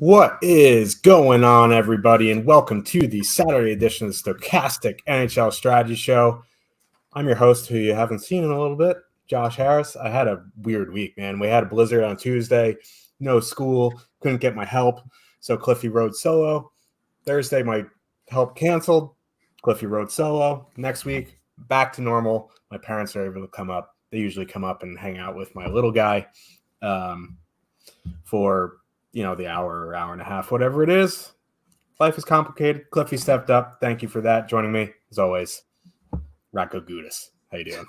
What is going on, everybody, and welcome to the Saturday edition of the Stochastic NHL Strategy Show. I'm your host, who you haven't seen in a little bit, Josh Harris. I had a weird week, man. We had a blizzard on Tuesday, no school, couldn't get my help, so Cliffy rode solo. Thursday, my help canceled. Cliffy rode solo. Next week, back to normal. My parents are able to come up. They usually come up and hang out with my little guy for the hour or hour and a half, whatever it is. Life is complicated. Cliffy stepped up. Thank you for that. Joining me, as always, Rocco Gudis. How you doing?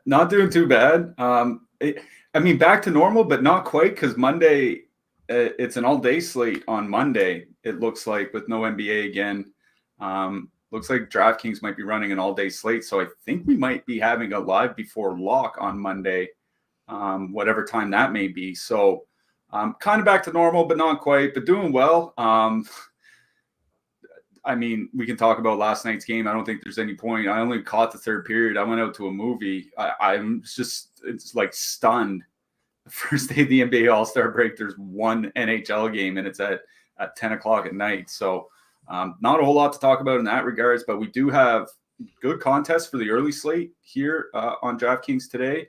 Not doing too bad. Back to normal, but not quite, because Monday, it's an all-day slate on Monday, it looks like, with no NBA again. Looks like DraftKings might be running an all-day slate, so I think we might be having a live before lock on Monday, whatever time that may be. So kind of back to normal, but not quite, but doing well. We can talk about last night's game. I don't think there's any point. I only caught the third period. I went out to a movie. It's like stunned. The first day of the NBA All-Star break, there's one NHL game, and it's at 10 o'clock at night. So not a whole lot to talk about in that regards, but we do have good contests for the early slate here on DraftKings today.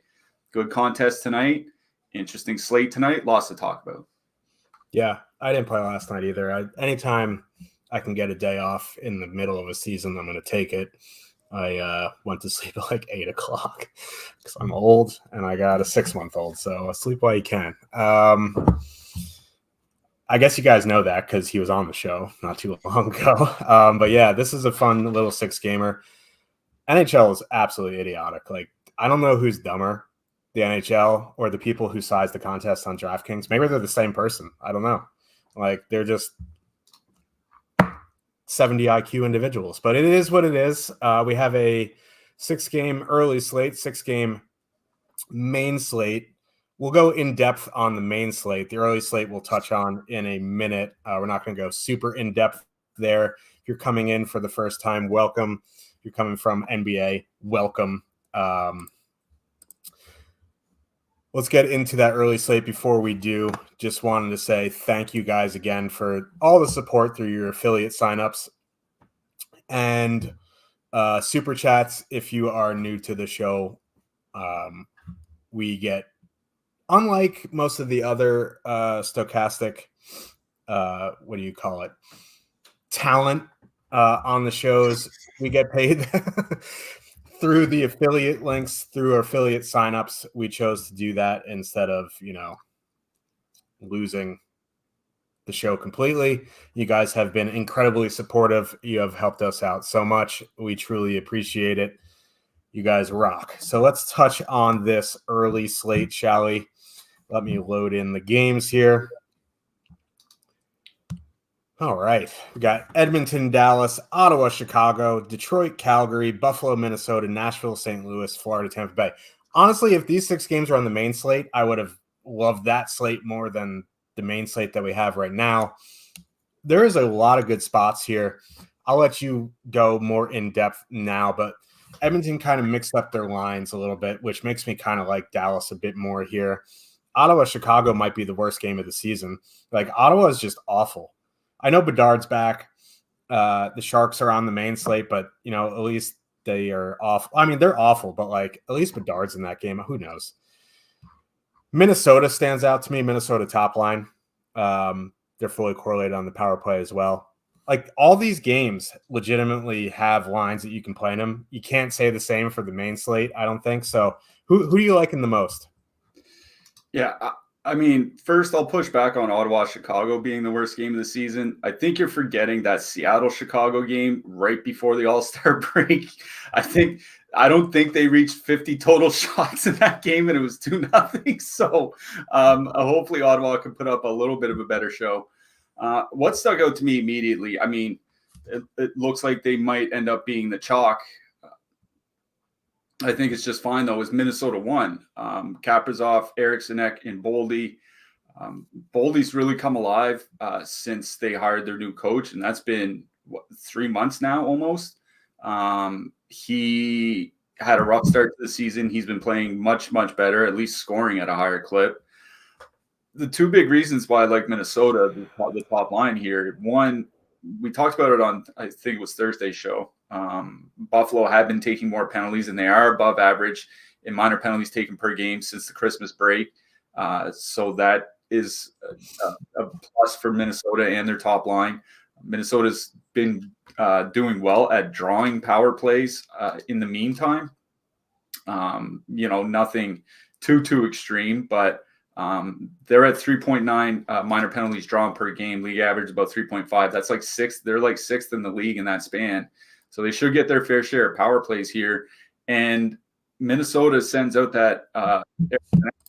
Good contest tonight. Interesting slate tonight. Lots to talk about. Yeah, I didn't play last night either. Anytime I can get a day off in the middle of a season, I'm going to take it. I went to sleep at like 8 o'clock because I'm old and I got a 6-month-old. So sleep while you can. I guess you guys know that because he was on the show not too long ago. But yeah, this is a fun little 6-gamer. NHL is absolutely idiotic. Like, I don't know who's dumber, the NHL or the people who size the contest on DraftKings. Maybe they're the same person. I don't know. Like, they're just 70 IQ individuals, but it is what it is. We have a 6-game early slate, 6-game main slate. We'll go in depth on the main slate. The early slate we'll touch on in a minute. We're not going to go super in depth there. If you're coming in for the first time, welcome. If you're coming from NBA, welcome. Let's get into that early slate. Before we do, just wanted to say thank you guys again for all the support through your affiliate signups and super chats. If you are new to the show, we get, unlike most of the other stochastic, talent on the shows, we get paid through the affiliate links, through our affiliate signups. We chose to do that instead of, losing the show completely. You guys have been incredibly supportive. You have helped us out so much. We truly appreciate it. You guys rock. So let's touch on this early slate, shall we? Let me load in the games here. All right. We got Edmonton, Dallas, Ottawa, Chicago, Detroit, Calgary, Buffalo, Minnesota, Nashville, St. Louis, Florida, Tampa Bay. Honestly, if these 6 games were on the main slate, I would have loved that slate more than the main slate that we have right now. There is a lot of good spots here. I'll let you go more in depth now, but Edmonton kind of mixed up their lines a little bit, which makes me kind of like Dallas a bit more here. Ottawa, Chicago might be the worst game of the season. Like, Ottawa is just awful. I know Bedard's back. The Sharks are on the main slate, but, at least they are awful. I mean, they're awful, but, like, at least Bedard's in that game. Who knows? Minnesota stands out to me. Minnesota top line. They're fully correlated on the power play as well. Like, all these games legitimately have lines that you can play in them. You can't say the same for the main slate, I don't think. So who do you like in the most? Yeah, first I'll push back on Ottawa-Chicago being the worst game of the season. I think you're forgetting that Seattle-Chicago game right before the All-Star break. I don't think they reached 50 total shots in that game, and it was 2-0. So hopefully Ottawa can put up a little bit of a better show. What stuck out to me immediately, it looks like they might end up being the chalk. I think it's just fine, though, is Minnesota won. Kaprizov, Eriksson, and Boldy. Boldy's really come alive since they hired their new coach, and that's been 3 months now almost. He had a rough start to the season. He's been playing much, much better, at least scoring at a higher clip. the two big reasons why I like Minnesota, the top line here. One, we talked about it on, I think it was Thursday's show. Buffalo had been taking more penalties, and they are above average in minor penalties taken per game since the Christmas break. So that is a plus for Minnesota and their top line. Minnesota's been doing well at drawing power plays in the meantime. Nothing too extreme, but they're at 3.9 minor penalties drawn per game. League average about 3.5. That's like sixth. They're like sixth in the league in that span. So they should get their fair share of power plays here. And Minnesota sends out that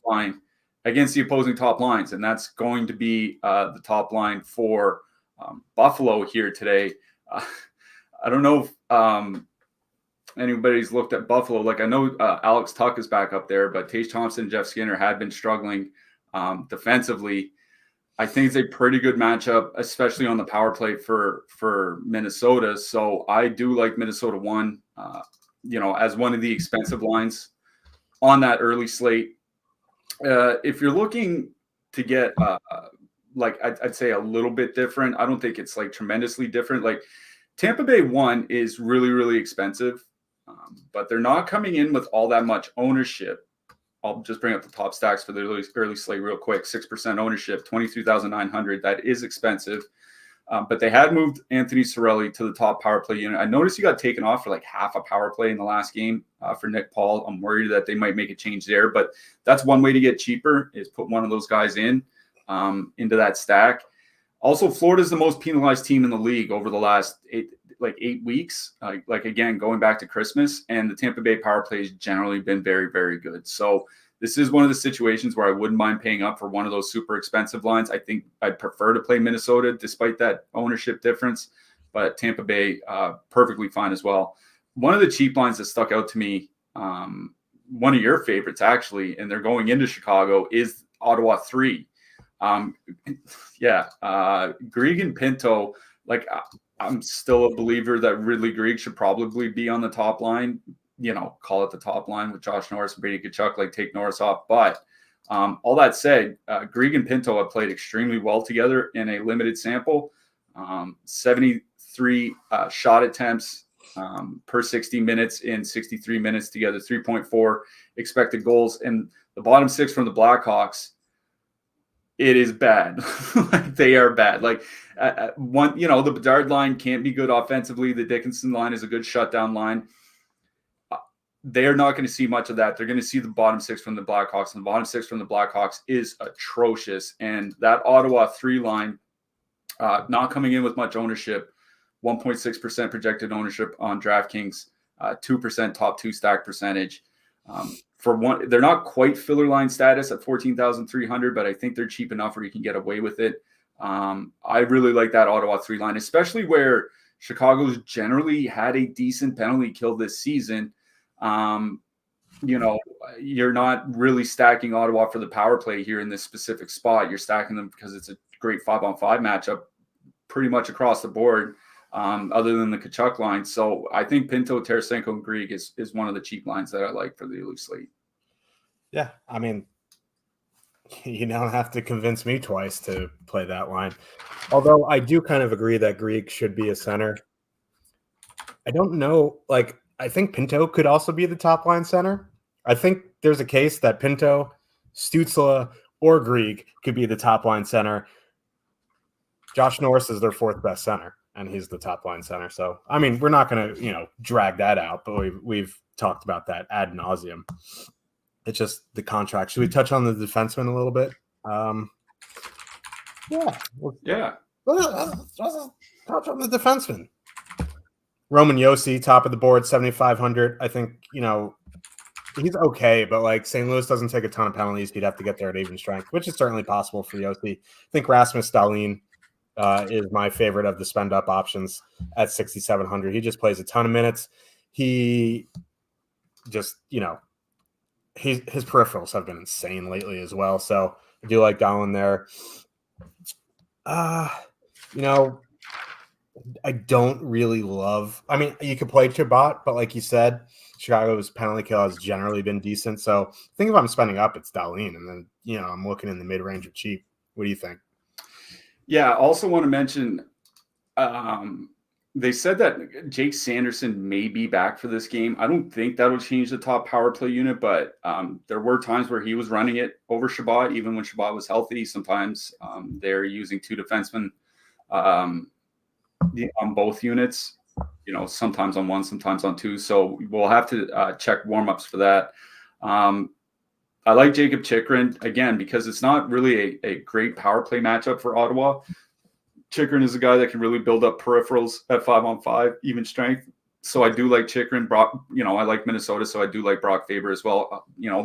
line against the opposing top lines, and that's going to be the top line for Buffalo here today. I don't know if anybody's looked at Buffalo. Like, I know Alex Tuck is back up there, but Tage Thompson and Jeff Skinner had been struggling defensively. I think it's a pretty good matchup, especially on the power play for Minnesota. So I do like Minnesota one, as one of the expensive lines on that early slate. If you're looking to get I'd say a little bit different, I don't think it's like tremendously different. Like, Tampa Bay one is really, really expensive, but they're not coming in with all that much ownership. I'll just bring up the top stacks for the early slate real quick. 6% ownership, 23,900. That is expensive. But they had moved Anthony Cirelli to the top power play unit. I noticed he got taken off for like half a power play in the last game for Nick Paul. I'm worried that they might make a change there, but that's one way to get cheaper, is put one of those guys into that stack. Also, Florida's the most penalized team in the league over the last 8 weeks. Again, going back to Christmas, and the Tampa Bay power play has generally been very, very good. So this is one of the situations where I wouldn't mind paying up for one of those super expensive lines. I think I'd prefer to play Minnesota despite that ownership difference, but Tampa Bay perfectly fine as well. One of the cheap lines that stuck out to me, one of your favorites actually, and they're going into Chicago, is Ottawa 3. Grieg and Pinto. I'm still a believer that Ridley Grieg should probably be on the top line. Call it the top line with Josh Norris and Brady Tkachuk, take Norris off. But all that said, Grieg and Pinto have played extremely well together in a limited sample. 73 shot attempts per 60 minutes in 63 minutes together, 3.4 expected goals. And the bottom six from the Blackhawks, it is bad. They are bad. The Bedard line can't be good offensively. The Dickinson line is a good shutdown line. They're not going to see much of that. They're going to see the bottom six from the Blackhawks, and the bottom six from the Blackhawks is atrocious. And that Ottawa 3 line, not coming in with much ownership, 1.6% projected ownership on DraftKings, 2% top 2 stack percentage. For one, they're not quite filler line status at 14,300, but I think they're cheap enough where you can get away with it. I really like that Ottawa 3 line, especially where Chicago's generally had a decent penalty kill this season. You're not really stacking Ottawa for the power play here in this specific spot. You're stacking them because it's a great 5-on-5 matchup pretty much across the board, other than the Tkachuk line. So I think Pinto, Tarasenko, and Grieg is one of the cheap lines that I like for the loose slate. Yeah, I mean, you don't have to convince me twice to play that line. Although I do kind of agree that Grieg should be a center. I don't know, I think Pinto could also be the top line center. I think there's a case that Pinto, Stützle, or Grieg could be the top line center. Josh Norris is their 4th best center, and he's the top line center. So, I mean, we're not going to, drag that out, but we've talked about that ad nauseum. It's just the contract. Should we touch on the defenseman a little bit? Yeah. Let's touch on the defenseman. Roman Josi, top of the board, 7,500. I think, he's okay, but St. Louis doesn't take a ton of penalties. He'd have to get there at even strength, which is certainly possible for Josi. I think Rasmus Dahlin is my favorite of the spend up options at 6,700. He just plays a ton of minutes. He just, his peripherals have been insane lately as well. So I do like Dahlin there. I don't really love. I mean, you could play Chabot, but like you said, Chicago's penalty kill has generally been decent. So I think if I'm spending up, it's Darlene, and then I'm looking in the mid range of cheap. What do you think? Yeah, I also want to mention they said that Jake Sanderson may be back for this game. I don't think that'll change the top power play unit, but there were times where he was running it over Chabot, even when Chabot was healthy. Sometimes they're using two defensemen on both units, sometimes on one, sometimes on two. So we'll have to check warm-ups for that. I like Jacob Chikrin, again, because it's not really a great power play matchup for Ottawa. Chikrin is a guy that can really build up peripherals at 5-on-5, even strength. So I do like Chikrin. Brock, I like Minnesota, so I do like Brock Faber as well.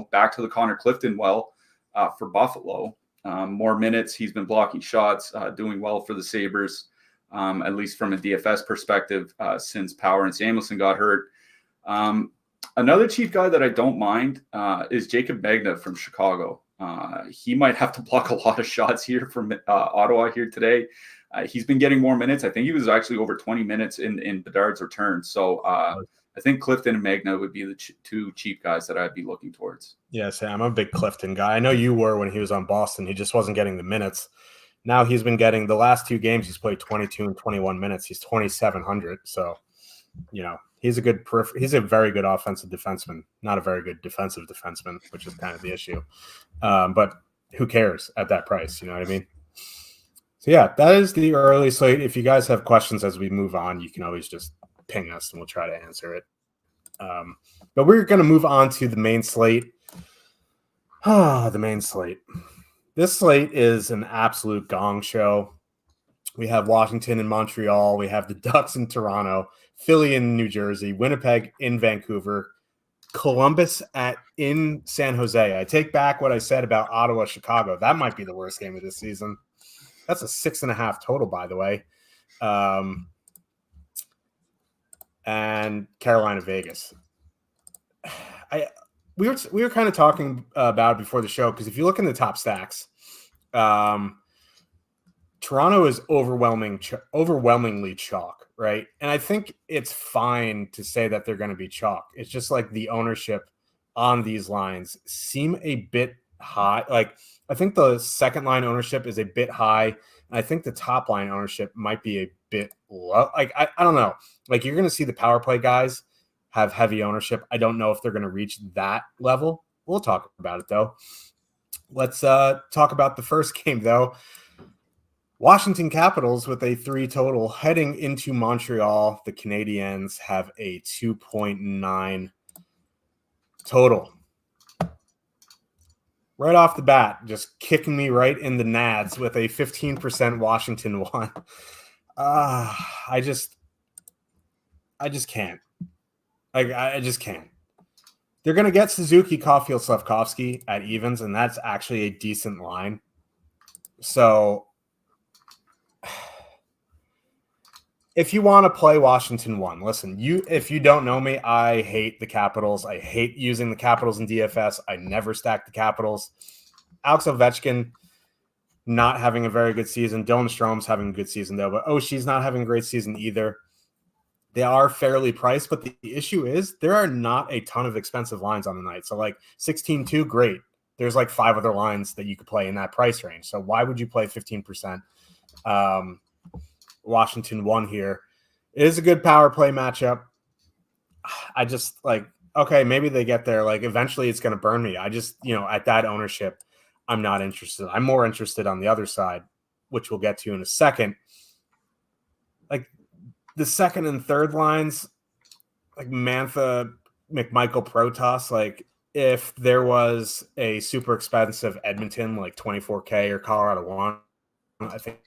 Back to the Connor Clifton for Buffalo. More minutes. He's been blocking shots, doing well for the Sabres, at least from a DFS perspective, since Power and Samuelson got hurt. Another cheap guy that I don't mind is Jacob Magna from Chicago. He might have to block a lot of shots here from Ottawa here today. He's been getting more minutes. I think he was actually over 20 minutes in Bedard's return. So I think Clifton and Magna would be the two cheap guys that I'd be looking towards. Yeah, Sam, I'm a big Clifton guy. I know you were when he was on Boston. He just wasn't getting the minutes. Now he's been getting the last two games. He's played 22 and 21 minutes. He's 2,700. So, he's a very good offensive defenseman, not a very good defensive defenseman, which is kind of the issue. But who cares at that price? You know what I mean? So yeah, that is the early slate. If you guys have questions as we move on, you can always just ping us and we'll try to answer it. But we're going to move on to the main slate. The main slate. This slate is an absolute gong show. We have Washington and Montreal. We have the Ducks in Toronto, Philly in New Jersey, Winnipeg in Vancouver, Columbus in San Jose. I take back what I said about Ottawa, Chicago. That might be the worst game of this season. That's a 6.5 total, by the way. And Carolina, Vegas. We were kind of talking about it before the show, because if you look in the top stacks, Toronto is overwhelmingly chalk, right? And I think it's fine to say that they're going to be chalk. It's just like the ownership on these lines seem a bit high. Like, I think the second line ownership is a bit high, and I think the top line ownership might be a bit low. Like, I don't know. Like, you're going to see the power play guys have heavy ownership. I don't know if they're going to reach that level. We'll talk about it, though. Let's talk about the first game, though. Washington Capitals with a 3 total heading into Montreal. The Canadiens have a 2.9 total. Right off the bat, just kicking me right in the nads with a 15% Washington one. I just can't. I just can't. They're going to get Suzuki, Caulfield, Slavkovsky at evens, and that's actually a decent line. So if you want to play Washington 1, listen, if you don't know me, I hate the Capitals. I hate using the Capitals in DFS. I never stack the Capitals. Alex Ovechkin not having a very good season. Dylan Strom's having a good season, though. But she's not having a great season either. They are fairly priced, but the issue is there are not a ton of expensive lines on the night. So like 16-2, great. There's like 5 other lines that you could play in that price range. So why would you play 15%? Washington 1 here. It is a good power play matchup. I just okay, maybe they get there. Like, eventually it's going to burn me. I just, at that ownership, I'm not interested. I'm more interested on the other side, which we'll get to in a second. Like, the second and third lines, like Mantha, McMichael, Protas, like, if there was a super expensive Edmonton, like 24K or Colorado 1, I think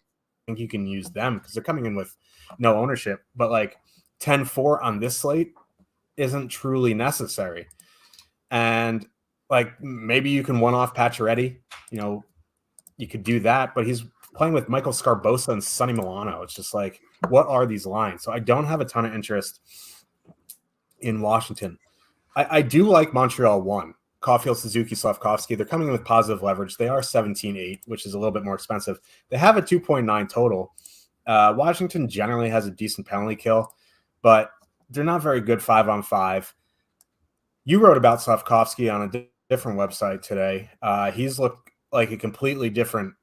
you can use them because they're coming in with no ownership. But like 10-4 on this slate isn't truly necessary. And like, maybe you can one-off Pacioretty. You could do that, but he's playing with Michael Scarbosa and Sonny Milano. It's just like, what are these lines? So I don't have a ton of interest in Washington. I do like Montreal 1. Caulfield, Suzuki, Slavkovsky. They're coming in with positive leverage. They are 17-8, which is a little bit more expensive. They have a 2.9 total. Washington generally has a decent penalty kill, but they're not very good 5-on-5. You wrote about Slavkovsky on a different website today. He's looked like a completely different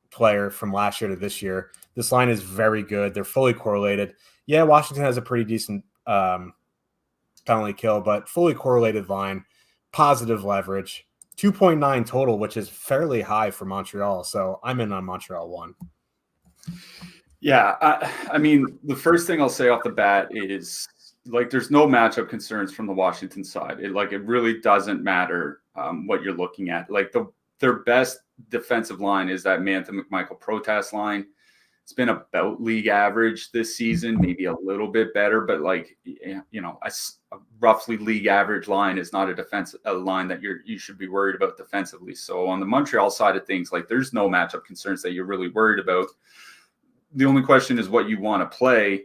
player from last year to this year. This line is very good. They're fully correlated. Yeah, Washington has a pretty decent penalty kill, but fully correlated line, positive leverage, 2.9 total, which is fairly high for Montreal. So I'm in on Montreal 1. Yeah, I mean, the first thing I'll say off the bat is like there's no matchup concerns from the Washington side. It really doesn't matter what you're looking at. Like their best defensive line is that Mantha McMichael Protas line. It's been about league average this season, maybe a little bit better, but like, you know, a roughly league average line is not a line that you should be worried about defensively. So on the Montreal side of things, like there's no matchup concerns that you're really worried about. The only question is what you want to play.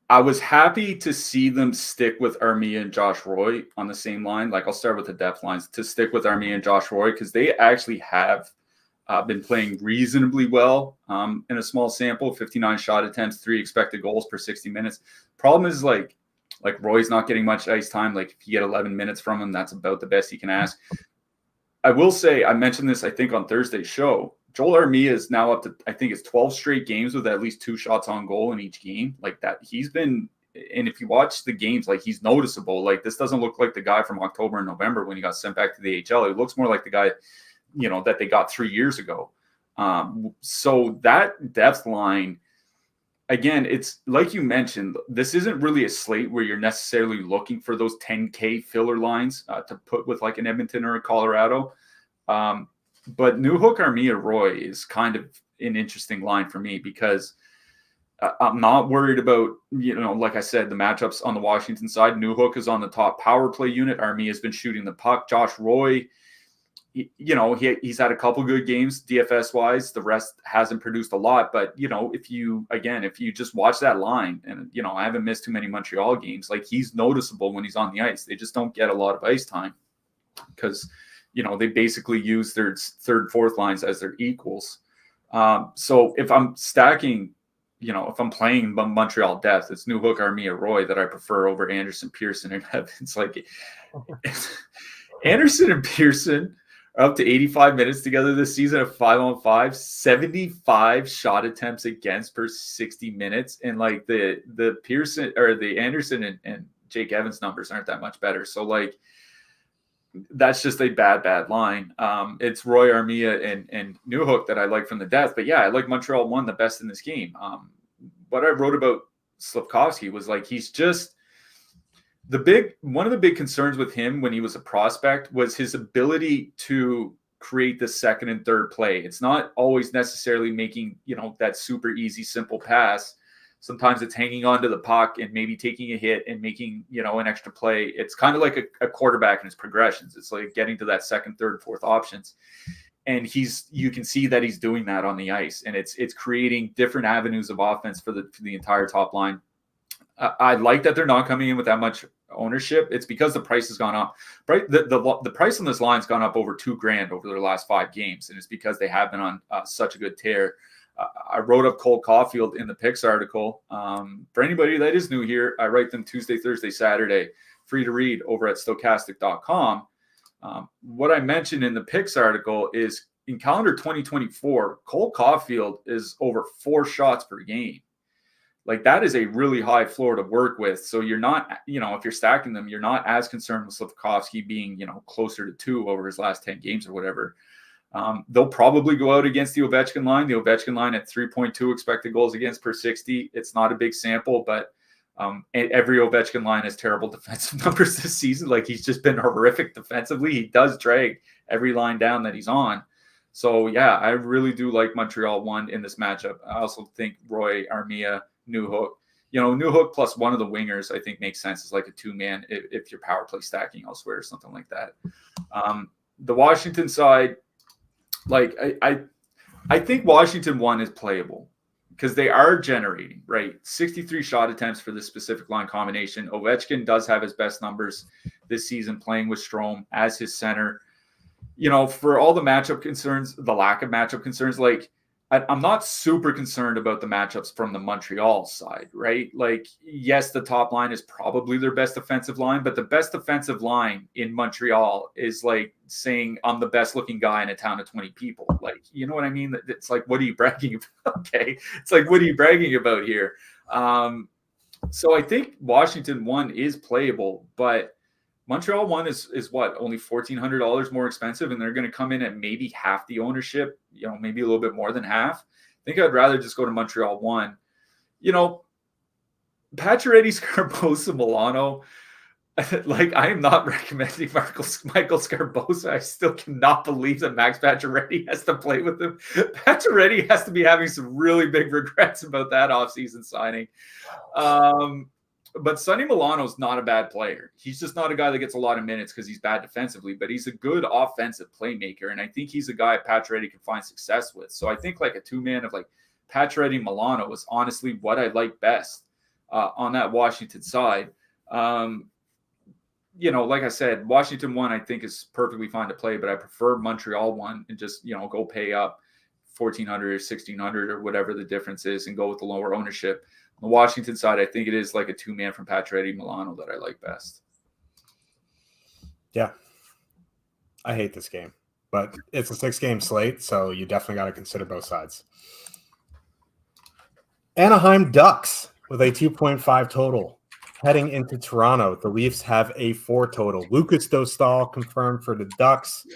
I was happy to see them stick with Armia and Josh Roy on the same line. Like I'll start with the depth lines to stick with Armia and Josh Roy because they actually have been playing reasonably well in a small sample, 59 shot attempts, 3 expected goals per 60 minutes. Problem is like Roy's not getting much ice time. Like if you get 11 minutes from him, that's about the best you can ask. I will say, I mentioned this, I think on Thursday's show, Joel Armia is now up to, I think it's 12 straight games with at least 2 shots on goal in each game. Like that, he's been, and if you watch the games, like he's noticeable. Like this doesn't look like the guy from October and November when he got sent back to the AHL. It looks more like the guy, you know, that they got 3 years ago. So that depth line, again, it's like you mentioned, this isn't really a slate where you're necessarily looking for those 10K filler lines to put with like an Edmonton or a Colorado. But Newhook, Armia, Roy is kind of an interesting line for me because I'm not worried about, you know, like I said, the matchups on the Washington side. Newhook is on the top power play unit. Armia has been shooting the puck. Josh Roy, you know, he's had a couple good games DFS wise. The rest hasn't produced a lot. But, you know, if you just watch that line and, you know, I haven't missed too many Montreal games, like he's noticeable when he's on the ice. They just don't get a lot of ice time because, you know, they basically use their third, fourth lines as their equals. So if I'm stacking, you know, if I'm playing Montreal depth, it's Newhook, Armia, Roy that I prefer over Anderson, Pearson, and Evans. Like Anderson and Pearson are up to 85 minutes together this season of 5-on-5, 75 shot attempts against per 60 minutes. And like the Pearson or the Anderson and Jake Evans numbers aren't that much better. So like, that's just a bad line. It's Roy, Armia, and Newhook that I like from the depth. But yeah, I like Montreal 1 the best in this game. What I wrote about Slavkovsky was like he's just one of the big concerns with him when he was a prospect was his ability to create the second and third play. It's not always necessarily making, you know, that super easy, simple pass. Sometimes it's hanging on to the puck and maybe taking a hit and making, you know, an extra play. It's kind of like a quarterback in his progressions. It's like getting to that second, third, fourth options. And you can see that he's doing that on the ice. And it's creating different avenues of offense for the entire top line. I like that they're not coming in with that much ownership. It's because the price has gone up. Right, the price on this line's gone up over $2,000 over their last 5 games. And it's because they have been on such a good tear. I wrote up Cole Caulfield in the picks article. For anybody that is new here, I write them Tuesday, Thursday, Saturday, free to read over at stochastic.com. What I mentioned in the picks article is in calendar 2024, Cole Caulfield is over 4 shots per game. Like that is a really high floor to work with. So you're not, you know, if you're stacking them, you're not as concerned with Slavkovsky being, you know, closer to 2 over his last 10 games or whatever. They'll probably go out against the Ovechkin line. The Ovechkin line at 3.2 expected goals against per 60. It's not a big sample, but every Ovechkin line has terrible defensive numbers this season. Like he's just been horrific defensively. He does drag every line down that he's on. So yeah, I really do like Montreal 1 in this matchup. I also think Roy, Armia, Newhook, you know, Newhook plus one of the wingers, I think makes sense as like a 2-man if you're power play stacking elsewhere or something like that. The Washington side, like I think Washington 1 is playable because they are generating, right? 63 shot attempts for this specific line combination. Ovechkin does have his best numbers this season playing with Strome as his center. You know, for all the matchup concerns, the lack of matchup concerns, like I'm not super concerned about the matchups from the Montreal side, right? Like, yes, the top line is probably their best defensive line, but the best defensive line in Montreal is like saying I'm the best looking guy in a town of 20 people. Like, you know what I mean? It's like, what are you bragging about? Okay. It's like, what are you bragging about here? So I think Washington 1 is playable, but Montreal 1 is what, only $1,400 more expensive, and they're going to come in at maybe half the ownership, maybe a little bit more than half. I think I'd rather just go to Montreal 1. Pacioretty, Scarbosa, Milano. Like, I am not recommending Michael Scarbosa. I still cannot believe that Max Pacioretty has to play with him. Pacioretty has to be having some really big regrets about that offseason signing. But Sonny Milano's not a bad player. He's just not a guy that gets a lot of minutes because he's bad defensively, but he's a good offensive playmaker. And I think he's a guy Pacioretty can find success with. So I think like a two-man of like Pacioretty, Milano is honestly what I like best on that Washington side. Like I said, Washington 1 I think is perfectly fine to play, but I prefer Montreal 1 and just, go pay up $1,400 or $1,600 or whatever the difference is and go with the lower ownership. On the Washington side, I think it is like a two-man from Pacioretty, Milano that I like best. Yeah. I hate this game, but it's a 6-game slate, so you definitely got to consider both sides. Anaheim Ducks with a 2.5 total. Heading into Toronto, the Leafs have a 4 total. Lucas Dostal confirmed for the Ducks.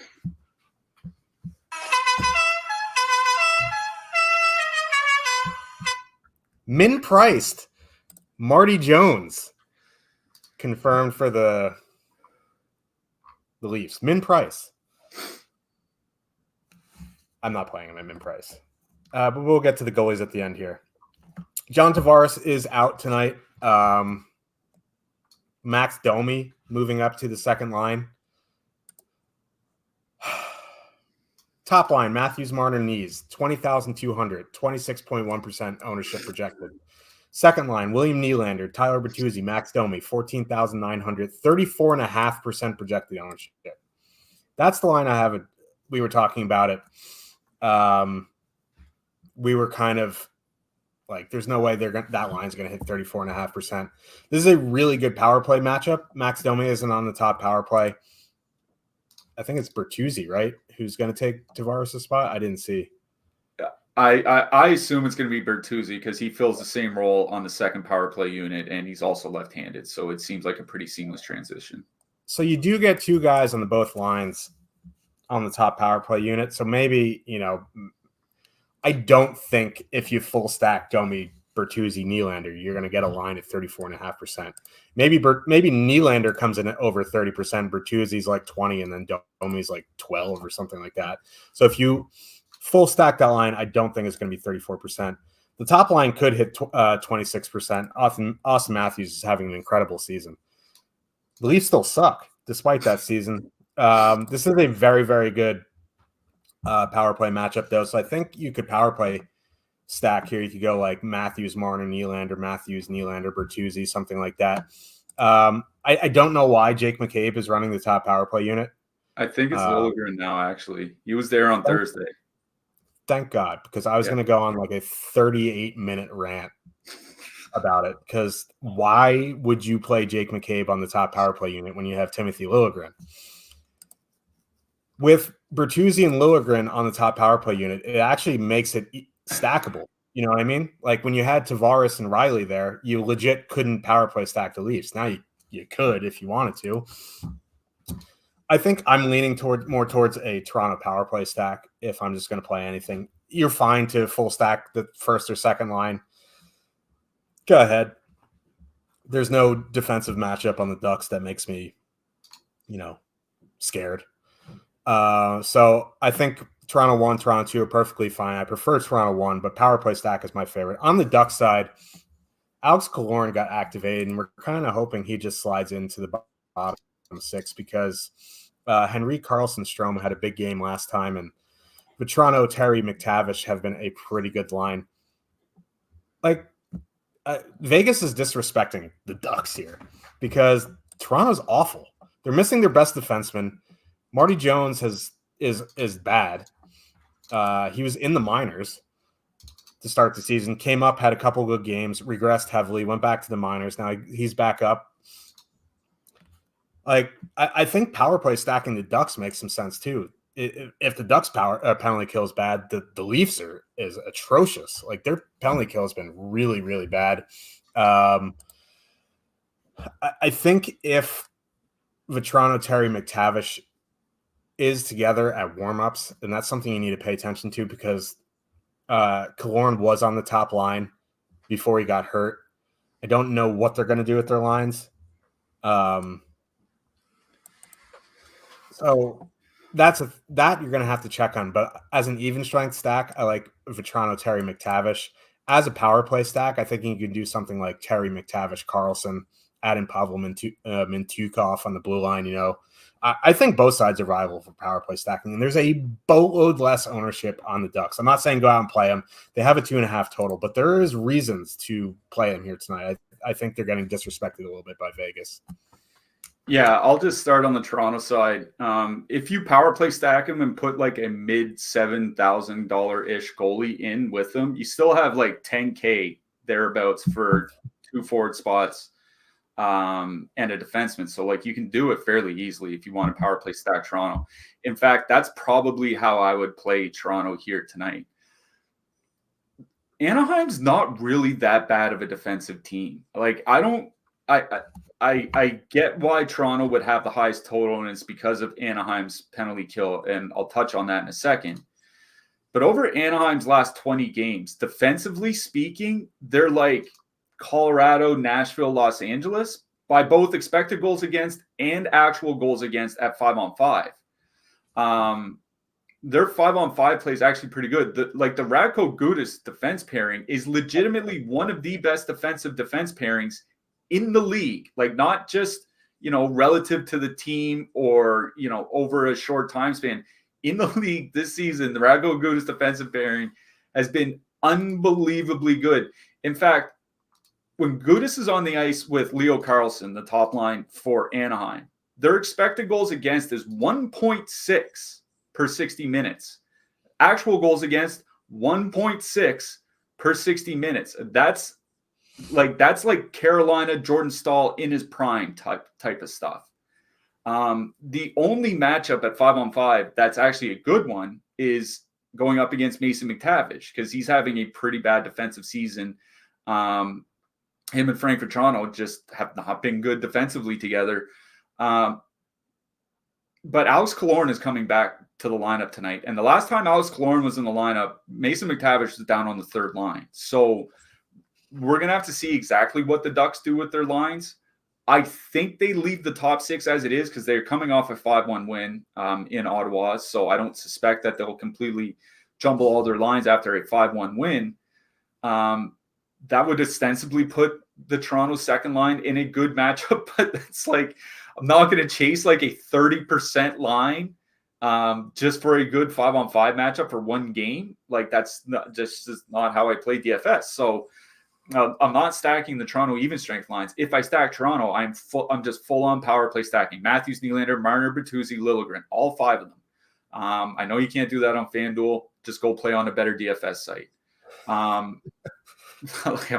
Min priced Marty Jones confirmed for the Leafs. Min price. I'm not playing him at min price. But we'll get to the goalies at the end here. John Tavares is out tonight. Max Domi moving up to the second line. Top line, Matthews, Marner, Knees, 20,200, 26.1% ownership projected. Second line, William Nylander, Tyler Bertuzzi, Max Domi, 14,900, 34.5% projected ownership. That's the line I have. We were talking about it. We were kind of like, there's no way that line's going to hit 34.5%. This is a really good power play matchup. Max Domi isn't on the top power play. I think it's Bertuzzi, right? Who's going to take Tavares' spot? I didn't see. I assume it's going to be Bertuzzi because he fills the same role on the second power play unit, and he's also left-handed, so it seems like a pretty seamless transition. So you do get two guys on both lines on the top power play unit. So maybe, I don't think if you full stack Domi, Bertuzzi, Nylander, you're going to get a line at 34.5%. Maybe Nylander comes in at over 30%. Bertuzzi's like 20, and then Domi's like 12 or something like that. So if you full stack that line, I don't think it's going to be 34%. The top line could hit 26%. Austin Matthews is having an incredible season. The Leafs still suck despite that season. This is a very, very good power play matchup, though. So I think you could power play stack here. You could go like Matthews, Marner, Nylander, Matthews, Nylander, Bertuzzi, something like that. I don't know why Jake McCabe is running the top power play unit. I think it's Liljegren now, actually. He was there on Thursday. Thank God, because I was going to go on like a 38-minute rant about it, because why would you play Jake McCabe on the top power play unit when you have Timothy Liljegren? With Bertuzzi and Liljegren on the top power play unit, it actually makes it stackable. You know what I mean? Like when you had Tavares and Riley there, you legit couldn't power play stack the Leafs. Now you could if you wanted to. I think I'm leaning more towards a Toronto power play stack if I'm just going to play anything. You're fine to full stack the first or second line. Go ahead. There's no defensive matchup on the Ducks that makes me, scared. So I think Toronto 1, Toronto 2 are perfectly fine. I prefer Toronto 1, but power play stack is my favorite. On the Ducks side, Alex Killorn got activated, and we're kind of hoping he just slides into the bottom 6 because Henry Karlsson-Strome had a big game last time, and Vetrano, Terry, McTavish have been a pretty good line. Like, Vegas is disrespecting the Ducks here because Toronto's awful. They're missing their best defenseman. Marty Jones is bad. He was in the minors. to start the season. Came up, had a couple good games, regressed heavily, went back to the minors. Now he's back up. Like, I think power play stacking the Ducks makes some sense too. If the Ducks penalty kill is bad, the Leafs is atrocious. Like, their penalty kill has been really, really bad. I think if Vetrano, Terry, McTavish is together at warmups, then that's something you need to pay attention to, because Killorn was on the top line before he got hurt. I don't know what they're going to do with their lines. So that you're going to have to check on. But as an even strength stack, I like Vetrano, Terry, McTavish. As a power play stack, I think you can do something like Terry, McTavish, Carlson, add in Pavel Mintyukov on the blue line. I think both sides are viable for power play stacking, and there's a boatload less ownership on the Ducks. I'm not saying go out and play them. They have a 2.5 total, but there is reasons to play them here tonight. I think they're getting disrespected a little bit by Vegas. Yeah, I'll just start on the Toronto side. If you power play stack them and put like a mid $7,000-ish goalie in with them, you still have like 10K thereabouts for 2 forward spots and a defenseman. So like, you can do it fairly easily if you want to power play stack Toronto. In fact, that's probably how I would play Toronto here tonight. Anaheim's not really that bad of a defensive team. Like, I get why Toronto would have the highest total, and it's because of Anaheim's penalty kill, and I'll touch on that in a second. But over Anaheim's last 20 games, defensively speaking, they're like Colorado, Nashville, Los Angeles by both expected goals against and actual goals against at 5-on-5. Their 5-on-5 play is actually pretty good. The Radko Gudas defense pairing is legitimately one of the best defensive defense pairings in the league. Like, not just, relative to the team or, over a short time span. In the league this season, the Radko Gudas defensive pairing has been unbelievably good. In fact, when Gudas is on the ice with Leo Carlson, the top line for Anaheim, their expected goals against is 1.6 per 60 minutes. Actual goals against, 1.6 per 60 minutes. That's like Carolina, Jordan Stahl in his prime type of stuff. The only matchup at 5-on-5 that's actually a good one is going up against Mason McTavish, because he's having a pretty bad defensive season. Him and Frank Vetrano just have not been good defensively together. But Alex Killorn is coming back to the lineup tonight. And the last time Alex Killorn was in the lineup, Mason McTavish was down on the third line. So we're going to have to see exactly what the Ducks do with their lines. I think they leave the top 6 as it is, because they're coming off a 5-1 win in Ottawa. So I don't suspect that they'll completely jumble all their lines after a 5-1 win. That would ostensibly put the Toronto second line in a good matchup, but it's like, I'm not going to chase like a 30% line just for a good 5-on-5 matchup for one game. Like, that's just not how I play DFS. So I'm not stacking the Toronto even strength lines. If I stack Toronto, I'm just full on power play stacking Matthews, Nylander, Marner, Bertuzzi, Liljegren, all 5 of them. I know you can't do that on FanDuel. Just go play on a better DFS site. I'm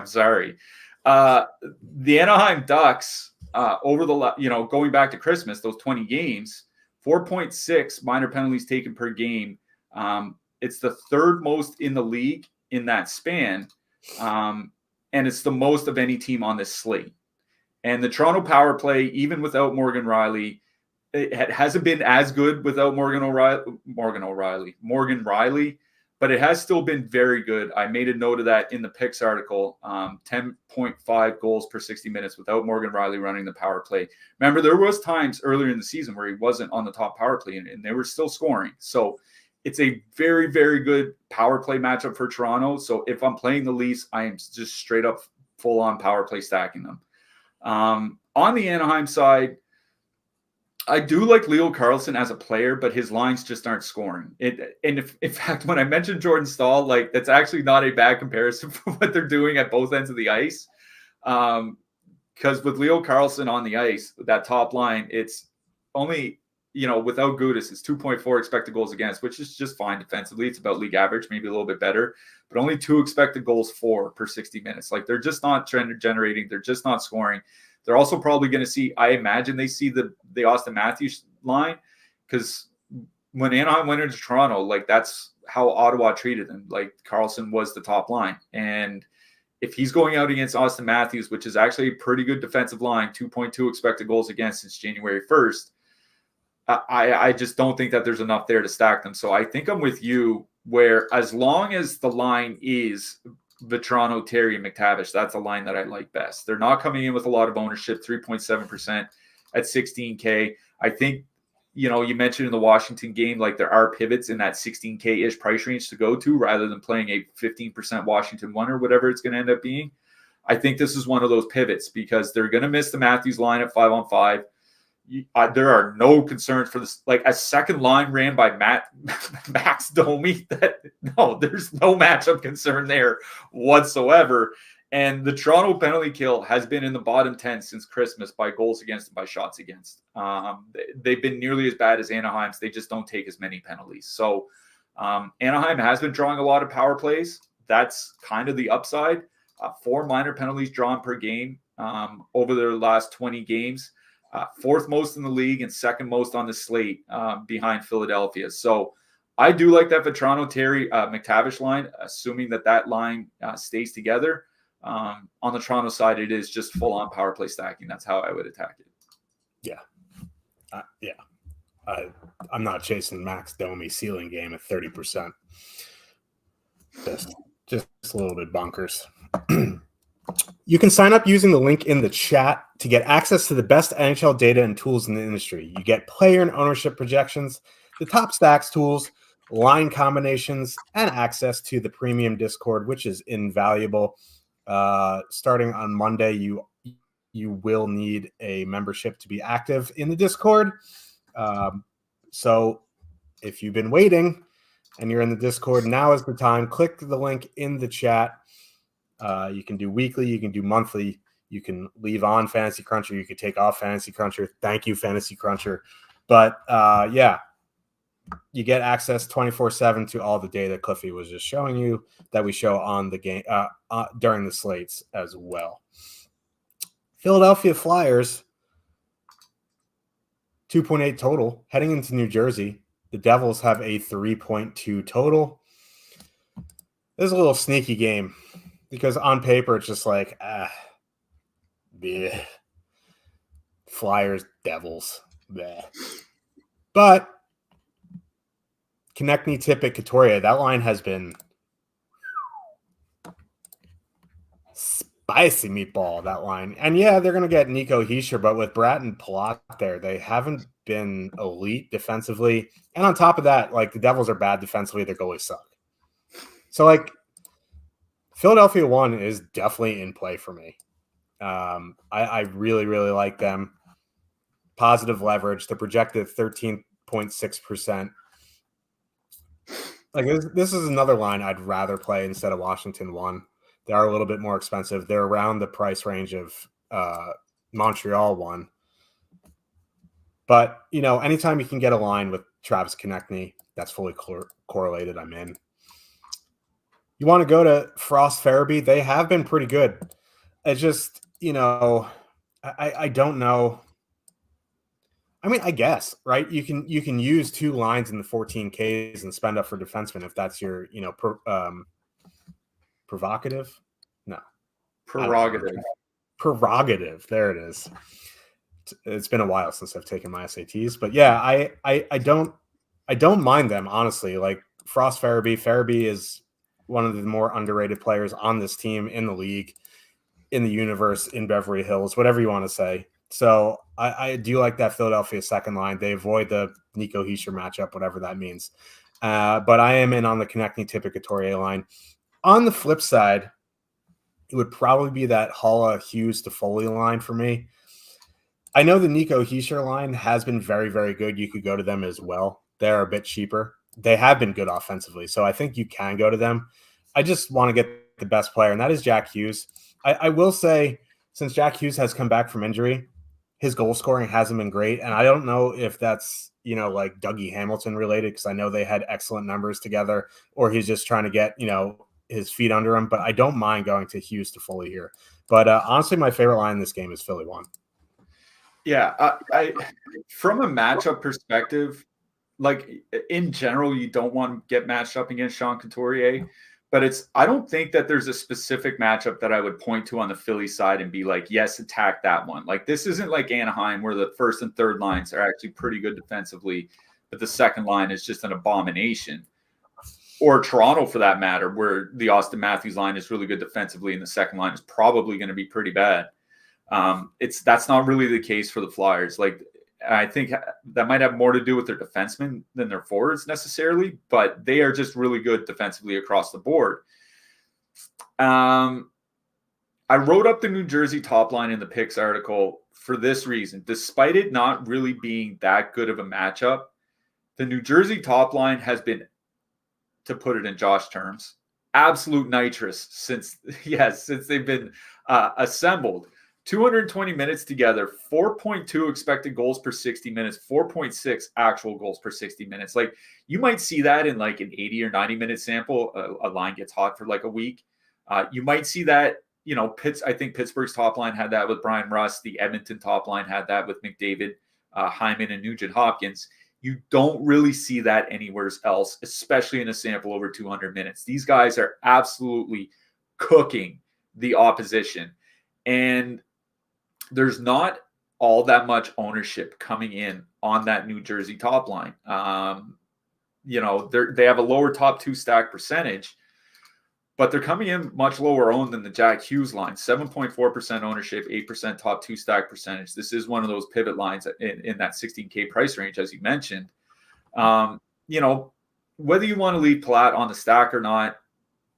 sorry. The Anaheim Ducks over the going back to Christmas, those 20 games, 4.6 minor penalties taken per game. It's the 3rd most in the league in that span. And it's the most of any team on this slate. And the Toronto power play, even without Morgan Riley, it hasn't been as good without Morgan Riley, but it has still been very good. I made a note of that in the picks article. 10.5 goals per 60 minutes without Morgan Riley running the power play. Remember, there was times earlier in the season where he wasn't on the top power play, and they were still scoring. So it's a very, very good power play matchup for Toronto. So if I'm playing the Leafs, I am just straight up full on power play stacking them. On the Anaheim side, I do like Leo Carlson as a player, but his lines just aren't scoring. In fact, when I mentioned Jordan Stahl, like, that's actually not a bad comparison for what they're doing at both ends of the ice. Because with Leo Carlson on the ice, that top line, it's only without Gudis, it's 2.4 expected goals against, which is just fine defensively. It's about league average, maybe a little bit better, but only 2 expected goals for per 60 minutes. Like, they're just not generating. They're just not scoring. They're also probably going to see, I imagine they see the Austin Matthews line, because when Anaheim went into Toronto, like, that's how Ottawa treated him. Like, Carlson was the top line. And if he's going out against Austin Matthews, which is actually a pretty good defensive line, 2.2 expected goals against since January 1st, I just don't think that there's enough there to stack them. So I think I'm with you, where as long as the line is Vetrano, Terry, and McTavish, that's a line that I like best. They're not coming in with a lot of ownership, 3.7% at 16K. I think, you mentioned in the Washington game, like, there are pivots in that 16K-ish price range to go to, rather than playing a 15% Washington one or whatever it's going to end up being. I think this is one of those pivots, because they're going to miss the Matthews line at 5-on-5. There are no concerns for this. Like, a second line ran by Max Domi, there's no matchup concern there whatsoever. And the Toronto penalty kill has been in the bottom 10 since Christmas by goals against and by shots against. They've been nearly as bad as Anaheim's. They just don't take as many penalties. So Anaheim has been drawing a lot of power plays. That's kind of the upside. 4 minor penalties drawn per game over their last 20 games. 4th most in the league and 2nd most on the slate behind Philadelphia. So I do like that Vetrano, Terry, McTavish line, assuming that line stays together. On the Toronto side, it is just full-on power play stacking. That's how I would attack it. Yeah. I'm not chasing Max Domi ceiling game at 30%. Just a little bit bonkers. You can sign up using the link in the chat to get access to the best NHL data and tools in the industry. You get player and ownership projections, the top stacks tools, line combinations, and access to the premium Discord, which is invaluable. Starting on Monday, you will need a membership to be active in the Discord. So if you've been waiting and you're in the Discord, now is the time. Click the link in the chat. You can do weekly, you can do monthly, you can leave on Fantasy Cruncher, you can take off Fantasy Cruncher. Thank you, Fantasy Cruncher. But you get access 24/7 to all the data Cliffy was just showing you that we show on the game during the slates as well. Philadelphia Flyers, 2.8 total heading into New Jersey. The Devils have a 3.2 total. This is a little sneaky game, because on paper, it's just like, bleh. Flyers, Devils. Bleh. But Konechny, Tippett, Couturier, that line has been spicy meatball, that line. And yeah, they're going to get Nico Hischier, but with Bratt and Palat there, they haven't been elite defensively. And on top of that, like, the Devils are bad defensively, their goalies suck. So, like, Philadelphia 1 is definitely in play for me. I really, really like them. Positive leverage. They're projected 13.6%. Like, this is another line I'd rather play instead of Washington 1. They are a little bit more expensive. They're around the price range of Montreal 1. But, anytime you can get a line with Travis Konechny that's fully correlated, I'm in. You want to go to Frost Farabee? They have been pretty good. It's just, I don't know. I mean, I guess, right? You can use 2 lines in the 14Ks and spend up for defensemen if that's your, provocative. No. Prerogative. There it is. It's been a while since I've taken my SATs, but yeah, I don't mind them, honestly. Like, Frost Farabee. Farabee is one of the more underrated players on this team, in the league, in the universe, in Beverly Hills, whatever you want to say. So I do like that Philadelphia second line. They avoid the Nico Hischier matchup, whatever that means. But I am in on the Konechny, Tippett, Couturier line. On the flip side, it would probably be that Haula, Hughes, Toffoli line for me. I know the Nico Hischier line has been very, very good. You could go to them as well. They're a bit cheaper. They have been good offensively, so I think you can go to them. I just want to get the best player, and that is Jack Hughes. I will say, since Jack Hughes has come back from injury, his goal scoring hasn't been great. And I don't know if that's, like Dougie Hamilton related, because I know they had excellent numbers together, or he's just trying to get, his feet under him. But I don't mind going to Hughes to Foley here. But honestly, my favorite line in this game is Philly 1. Yeah, I from a matchup perspective, like in general, you don't want to get matched up against Sean Couturier, but I don't think that there's a specific matchup that I would point to on the Philly side and be like, yes, attack that one. Like this isn't like Anaheim where the first and third lines are actually pretty good defensively, but the second line is just an abomination. Or Toronto for that matter, where the Austin Matthews line is really good defensively and the second line is probably going to be pretty bad. That's not really the case for the Flyers. Like I think that might have more to do with their defensemen than their forwards necessarily, but they are just really good defensively across the board. I wrote up the New Jersey top line in the picks article for this reason. Despite it not really being that good of a matchup, the New Jersey top line has been, to put it in Josh terms, absolute nitrous since they've been assembled. 220 minutes together, 4.2 expected goals per 60 minutes, 4.6 actual goals per 60 minutes. Like you might see that in like an 80 or 90 minute sample. A line gets hot for like a week. You might see that, I think Pittsburgh's top line had that with Brian Rust. The Edmonton top line had that with McDavid, Hyman, and Nugent Hopkins. You don't really see that anywhere else, especially in a sample over 200 minutes. These guys are absolutely cooking the opposition. And there's not all that much ownership coming in on that New Jersey top line. They have a lower top two stack percentage, but they're coming in much lower owned than the Jack Hughes line. 7.4% ownership, 8% top two stack percentage. This is one of those pivot lines in that 16K price range, as you mentioned. Whether you want to leave Palat on the stack or not,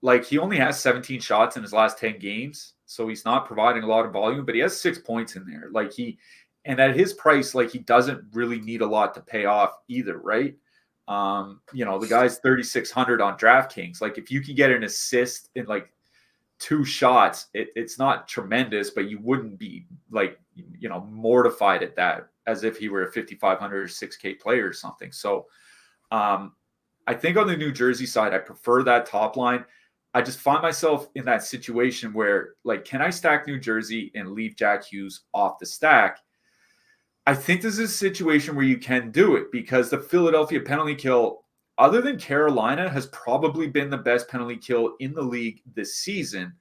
like he only has 17 shots in his last 10 games. So he's not providing a lot of volume, but he has 6 points in there. And at his price, like he doesn't really need a lot to pay off either, right? The guy's 3,600 on DraftKings. Like if you can get an assist in like 2 shots, it's not tremendous, but you wouldn't be like, mortified at that as if he were a 5,500 or 6K player or something. So I think on the New Jersey side, I prefer that top line. I just find myself in that situation where, like, can I stack New Jersey and leave Jack Hughes off the stack? I think this is a situation where you can do it because the Philadelphia penalty kill, other than Carolina, has probably been the best penalty kill in the league this season.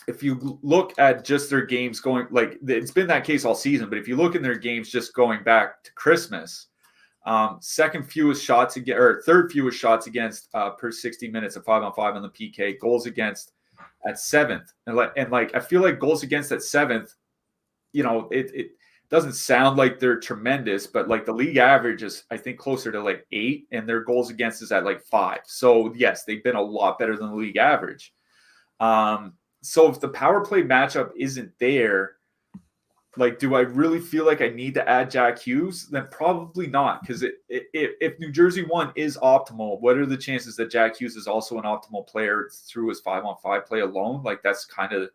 If you look at just their games going, like, it's been that case all season, but if you look in their games just going back to Christmas, third fewest shots against per 60 minutes at 5-on-5 on the PK, goals against at 7th. And I feel like goals against at 7th, it doesn't sound like they're tremendous, but like the league average is, I think, closer to like 8 and their goals against is at like 5. So yes, they've been a lot better than the league average. So if the power play matchup isn't there, like, do I really feel like I need to add Jack Hughes? Then probably not, because if New Jersey 1 is optimal, what are the chances that Jack Hughes is also an optimal player through his 5-on-5 play alone? Like, that's kind of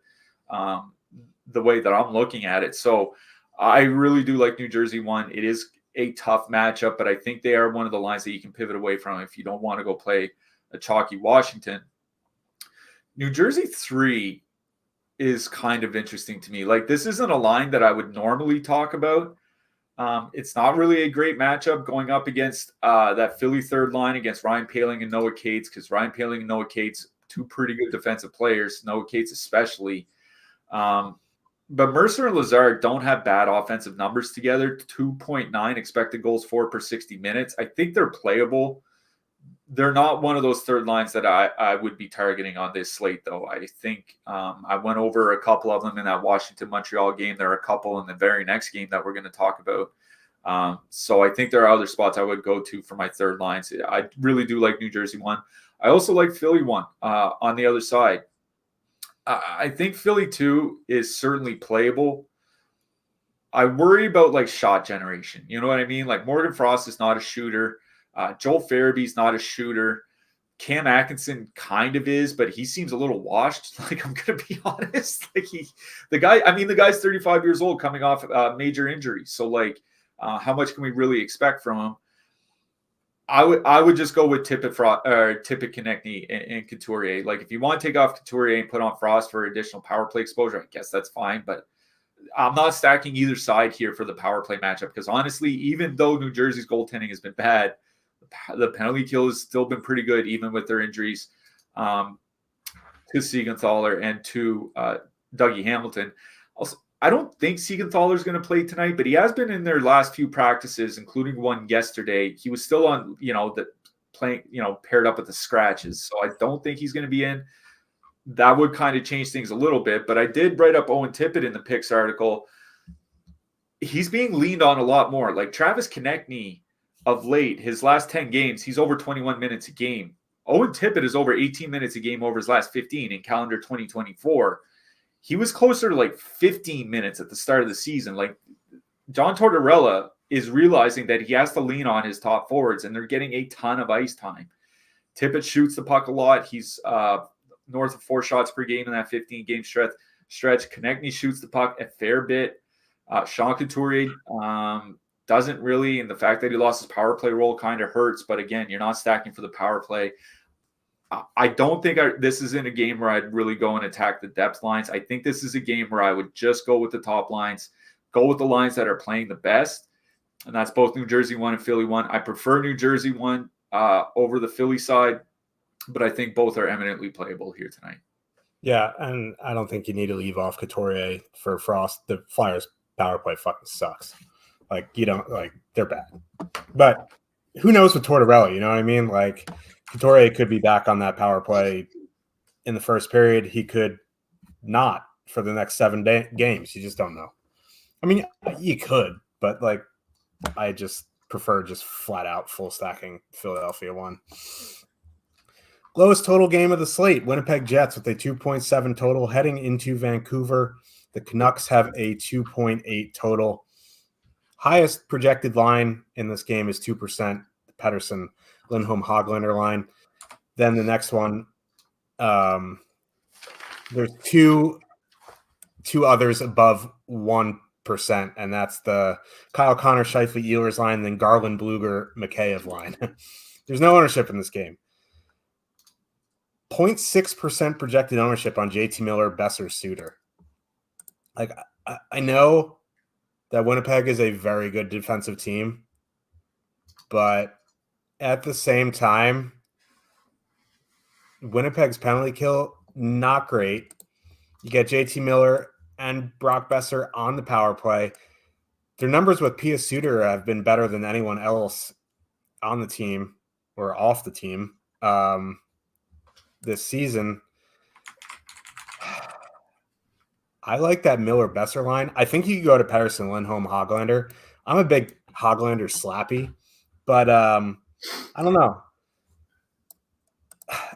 the way that I'm looking at it. So I really do like New Jersey 1. It is a tough matchup, but I think they are one of the lines that you can pivot away from if you don't want to go play a chalky Washington. New Jersey 3 is kind of interesting to me. Like, this isn't a line that I would normally talk about. It's not really a great matchup going up against that Philly third line against Ryan Poehling and Noah Cates, because Ryan Poehling and Noah Cates, 2 pretty good defensive players, Noah Cates especially. But Mercer and Lazard don't have bad offensive numbers together. 2.9 expected goals for per 60 minutes. I think they're playable. They're not one of those third lines that I would be targeting on this slate, though. I think I went over a couple of them in that Washington-Montreal game. There are a couple in the very next game that we're going to talk about. So I think there are other spots I would go to for my third lines. I really do like New Jersey 1. I also like Philly 1 on the other side. I think Philly 2 is certainly playable. I worry about like shot generation. You know what I mean? Like Morgan Frost is not a shooter. Joel Farabee's not a shooter. Cam Atkinson kind of is, but he seems a little washed. Like, I'm going to be honest. Like, the guy's 35 years old coming off major injury. So, like, how much can we really expect from him? I would just go with Tippett, Konechny, and Couturier. Like, if you want to take off Couturier and put on Frost for additional power play exposure, I guess that's fine. But I'm not stacking either side here for the power play matchup because, honestly, even though New Jersey's goaltending has been bad, the penalty kill has still been pretty good, even with their injuries to Siegenthaler and to Dougie Hamilton. Also, I don't think Siegenthaler is going to play tonight, but he has been in their last few practices, including one yesterday. He was still on, playing, paired up with the scratches. So I don't think he's going to be in. That would kind of change things a little bit. But I did write up Owen Tippett in the picks article. He's being leaned on a lot more. Like Travis Konechny of late, his last 10 games, he's over 21 minutes a game. Owen Tippett is over 18 minutes a game over his last 15 in calendar 2024. He was closer to like 15 minutes at the start of the season. Like John Tortorella is realizing that he has to lean on his top forwards, and they're getting a ton of ice time. Tippett shoots the puck a lot. He's north of 4 shots per game in that 15-game stretch. Konechny shoots the puck a fair bit. Sean Couturier doesn't really, and the fact that he lost his power play role kind of hurts. But again, you're not stacking for the power play. I don't think this is in a game where I'd really go and attack the depth lines. I think this is a game where I would just go with the top lines, go with the lines that are playing the best, and that's both New Jersey 1 and Philly 1. I prefer New Jersey 1 over the Philly side, but I think both are eminently playable here tonight. Yeah, and I don't think you need to leave off Couturier for Frost. The Flyers' power play fucking sucks. Like, they're bad. But who knows with Tortorella, you know what I mean? Like, Couturier could be back on that power play in the first period. He could not for the next 7 games. You just don't know. I mean, you could, but, like, I just prefer just flat out full stacking Philadelphia 1. Lowest total game of the slate, Winnipeg Jets with a 2.7 total heading into Vancouver. The Canucks have a 2.8 total. Highest projected line in this game is 2%, the Pettersson Lindholm Hoglander line. Then the next one, there's two others above 1%, and that's the Kyle Connor Scheifele Ehlers line, then Garland Bluger Mikheyev line. There's no ownership in this game. 0.6% projected ownership on JT Miller, Besser, Suter. Like, I know that Winnipeg is a very good defensive team, but at the same time, Winnipeg's penalty kill, not great. You get JT Miller and Brock Besser on the power play. Their numbers with Pia Suter have been better than anyone else on the team or off the team this season. I like that Miller-Besser line. I think you could go to Pettersson, Lindholm, Hoglander. I'm a big Hoglander slappy, but I don't know.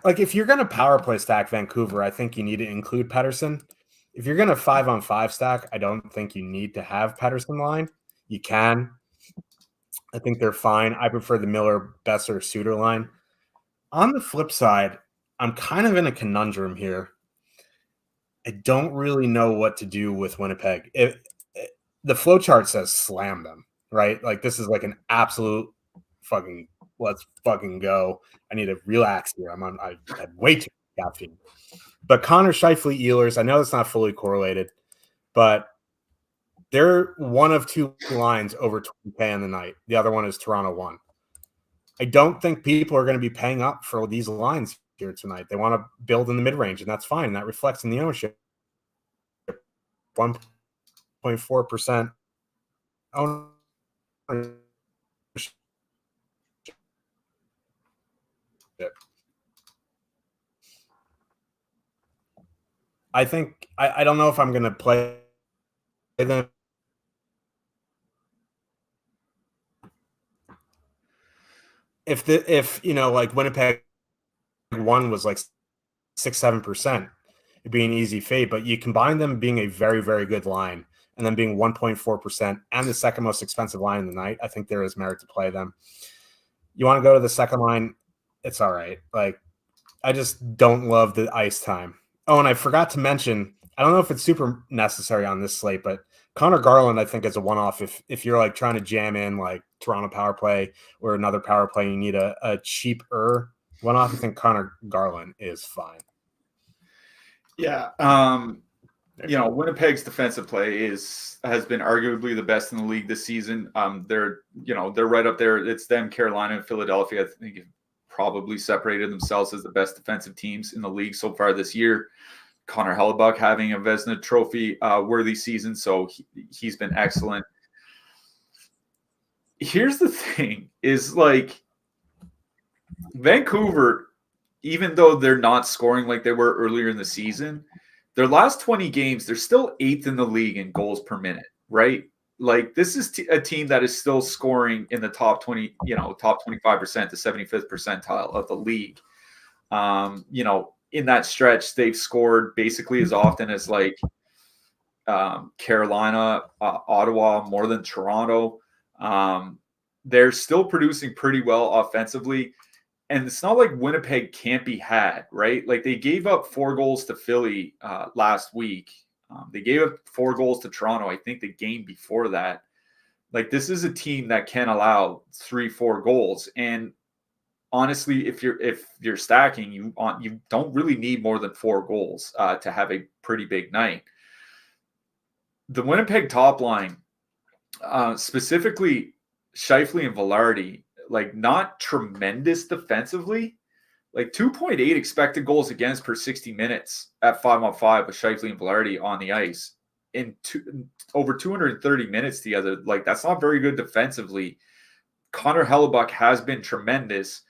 Like, if you're going to power play stack Vancouver, I think you need to include Pettersson. If you're going to 5-on-5 stack, I don't think you need to have Pettersson line. You can. I think they're fine. I prefer the Miller-Besser Suter line. On the flip side, I'm kind of in a conundrum here. I don't really know what to do with Winnipeg. The flow chart says slam them, right? Like, this is like an absolute fucking let's fucking go. I need to relax here. I had way too much caffeine. But Connor Scheifele Ehlers, I know it's not fully correlated, but they're one of 2 lines over 20K on the night. The other one is Toronto 1. I don't think people are going to be paying up for these lines here tonight. They want to build in the mid-range, and that's fine. That reflects in the ownership. 1.4% ownership. I think I don't know if I'm going to play them. If like Winnipeg 1 was like 6-7%, it'd be an easy fade. But you combine them being a very, very good line and then being 1.4% and the second most expensive line in the night, I think there is merit to play them. You want to go to the second line, it's all right. Like, I just don't love the ice time. Oh, and I forgot to mention, I don't know if it's super necessary on this slate, but Connor Garland, I think, is a one-off. If you're like trying to jam in like Toronto power play or another power play, you need a cheaper one-off. I think Connor Garland is fine. Yeah. Winnipeg's defensive play has been arguably the best in the league this season. They're right up there. It's them, Carolina, and Philadelphia. I think have probably separated themselves as the best defensive teams in the league so far this year. Connor Hellebuck having a Vezina Trophy worthy season, so he's been excellent. Here's the thing: is like Vancouver, even though they're not scoring like they were earlier in the season, their last 20 games, they're still 8th in the league in goals per minute, right? Like this is a team that is still scoring in the top 20, top 25% to 75th percentile of the league. In that stretch, they've scored basically as often as like Carolina, Ottawa, more than Toronto. They're still producing pretty well offensively. And it's not like Winnipeg can't be had, right? Like they gave up 4 goals to Philly last week. They gave up 4 goals to Toronto, I think the game before that. Like this is a team that can allow 3-4 goals. And honestly, if you're stacking, you don't really need more than 4 goals to have a pretty big night. The Winnipeg top line, specifically Scheifele and Velarde, like not tremendous defensively, like 2.8 expected goals against per 60 minutes at 5-on-5 with Scheifele and Velarde on the ice in over 230 minutes together. Like that's not very good defensively. Connor Hellebuck has been tremendous.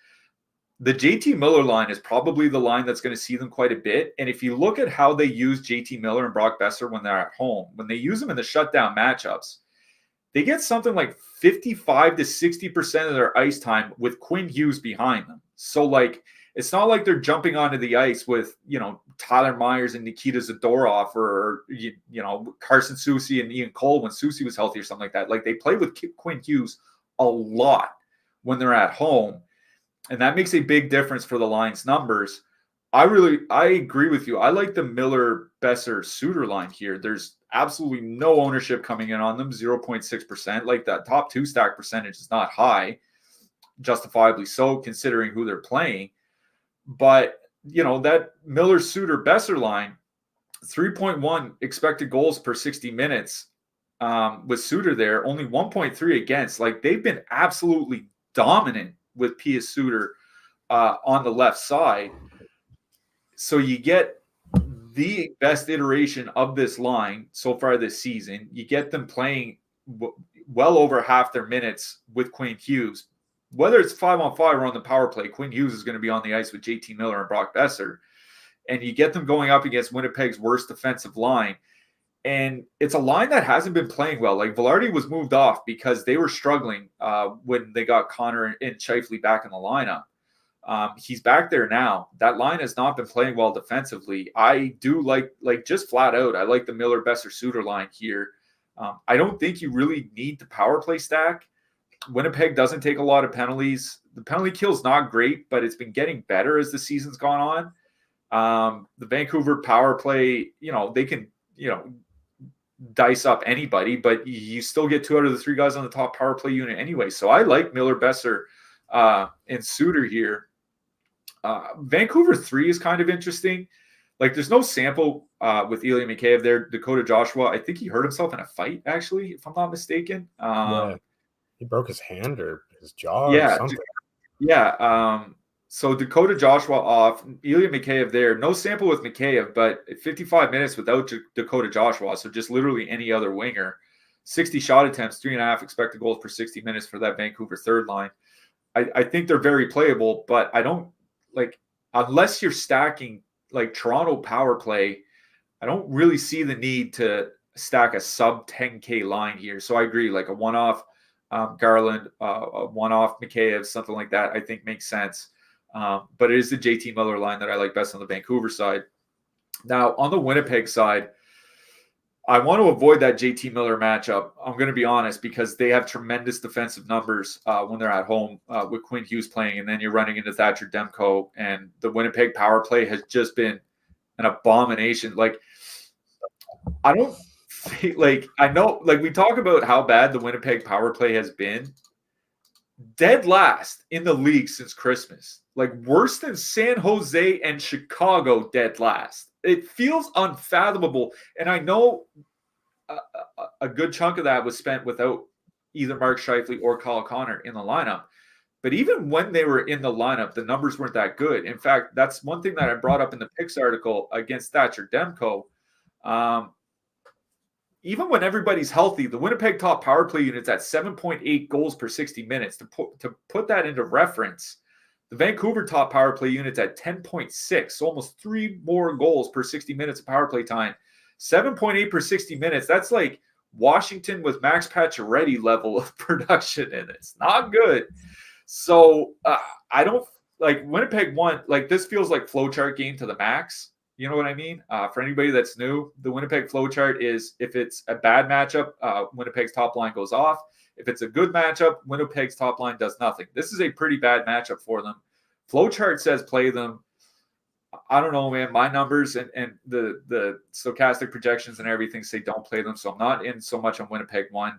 The JT Miller line is probably the line that's going to see them quite a bit. And if you look at how they use JT Miller and Brock Besser when they're at home, when they use them in the shutdown matchups, they get something like 55 to 60% of their ice time with Quinn Hughes behind them. So, like, it's not like they're jumping onto the ice with, Tyler Myers and Nikita Zadorov or, Carson Soucy and Ian Cole when Soucy was healthy or something like that. Like, they play with Quinn Hughes a lot when they're at home. And that makes a big difference for the line's numbers. I agree with you. I like the Miller, Besser, Suter line here. There's absolutely no ownership coming in on them, 0.6%. Like that top 2 stack percentage is not high, justifiably so, considering who they're playing. But, that Miller, Suter, Besser line, 3.1 expected goals per 60 minutes with Suter there, only 1.3 against. Like they've been absolutely dominant with Pius Suter on the left side. So you get the best iteration of this line so far this season. You get them playing well over half their minutes with Quinn Hughes. Whether it's 5-on-5 or on the power play, Quinn Hughes is going to be on the ice with JT Miller and Brock Besser. And you get them going up against Winnipeg's worst defensive line. And it's a line that hasn't been playing well. Like Velarde was moved off because they were struggling when they got Connor and Scheifele back in the lineup. He's back there now. That line has not been playing well defensively. I do like just flat out, I like the Miller, Besser, Suter line here. I don't think you really need the power play stack. Winnipeg doesn't take a lot of penalties. The penalty kill is not great, but it's been getting better as the season's gone on. The Vancouver power play, they can, dice up anybody, but you still get 2 out of the 3 guys on the top power play unit anyway. So I like Miller, Besser, and Suter here. Vancouver 3 is kind of interesting. Like there's no sample with Ilya Mikheyev there. Dakota Joshua, I think he hurt himself in a fight, actually, if I'm not mistaken. Yeah. He broke his hand or his jaw or something. Yeah. So Dakota Joshua off, Ilya Mikheyev there. No sample with Mikheyev, but 55 minutes without Dakota Joshua. So just literally any other winger. 60 shot attempts, 3.5 expected goals per 60 minutes for that Vancouver third line. I think they're very playable, but I don't like, unless you're stacking like Toronto power play, I don't really see the need to stack a sub 10K line here. So I agree, like a one-off Garland, a one-off Mikheyev, something like that, I think makes sense. But it is the JT Miller line that I like best on the Vancouver side. Now, on the Winnipeg side, I want to avoid that JT Miller matchup. I'm going to be honest, because they have tremendous defensive numbers when they're at home with Quinn Hughes playing, and then you're running into Thatcher Demko, and the Winnipeg power play has just been an abomination. Like, I don't think, like, I know, like, we talk about how bad the Winnipeg power play has been. Dead last in the league since Christmas. Like, worse than San Jose and Chicago, dead last. It feels unfathomable. And I know a good chunk of that was spent without either Mark Scheifele or Kyle Connor in the lineup. But even when they were in the lineup, the numbers weren't that good. In fact, that's one thing that I brought up in the picks article against Thatcher Demko. Even when everybody's healthy, the Winnipeg top power play unit's at 7.8 goals per 60 minutes. To put that into reference, the Vancouver top power play unit's at 10.6, so almost 3 more goals per 60 minutes of power play time. 7.8 per 60 minutes. That's like Washington with Max Pacioretty level of production, and it's not good. So I don't like Winnipeg won. Like, this feels like flowchart game to the max. You know what I mean? For anybody that's new, the Winnipeg flowchart is, if it's a bad matchup, Winnipeg's top line goes off. If it's a good matchup, Winnipeg's top line does nothing. This is a pretty bad matchup for them. Flowchart says play them. I don't know, man. My numbers and the stochastic projections and everything say don't play them. So I'm not in so much on Winnipeg 1.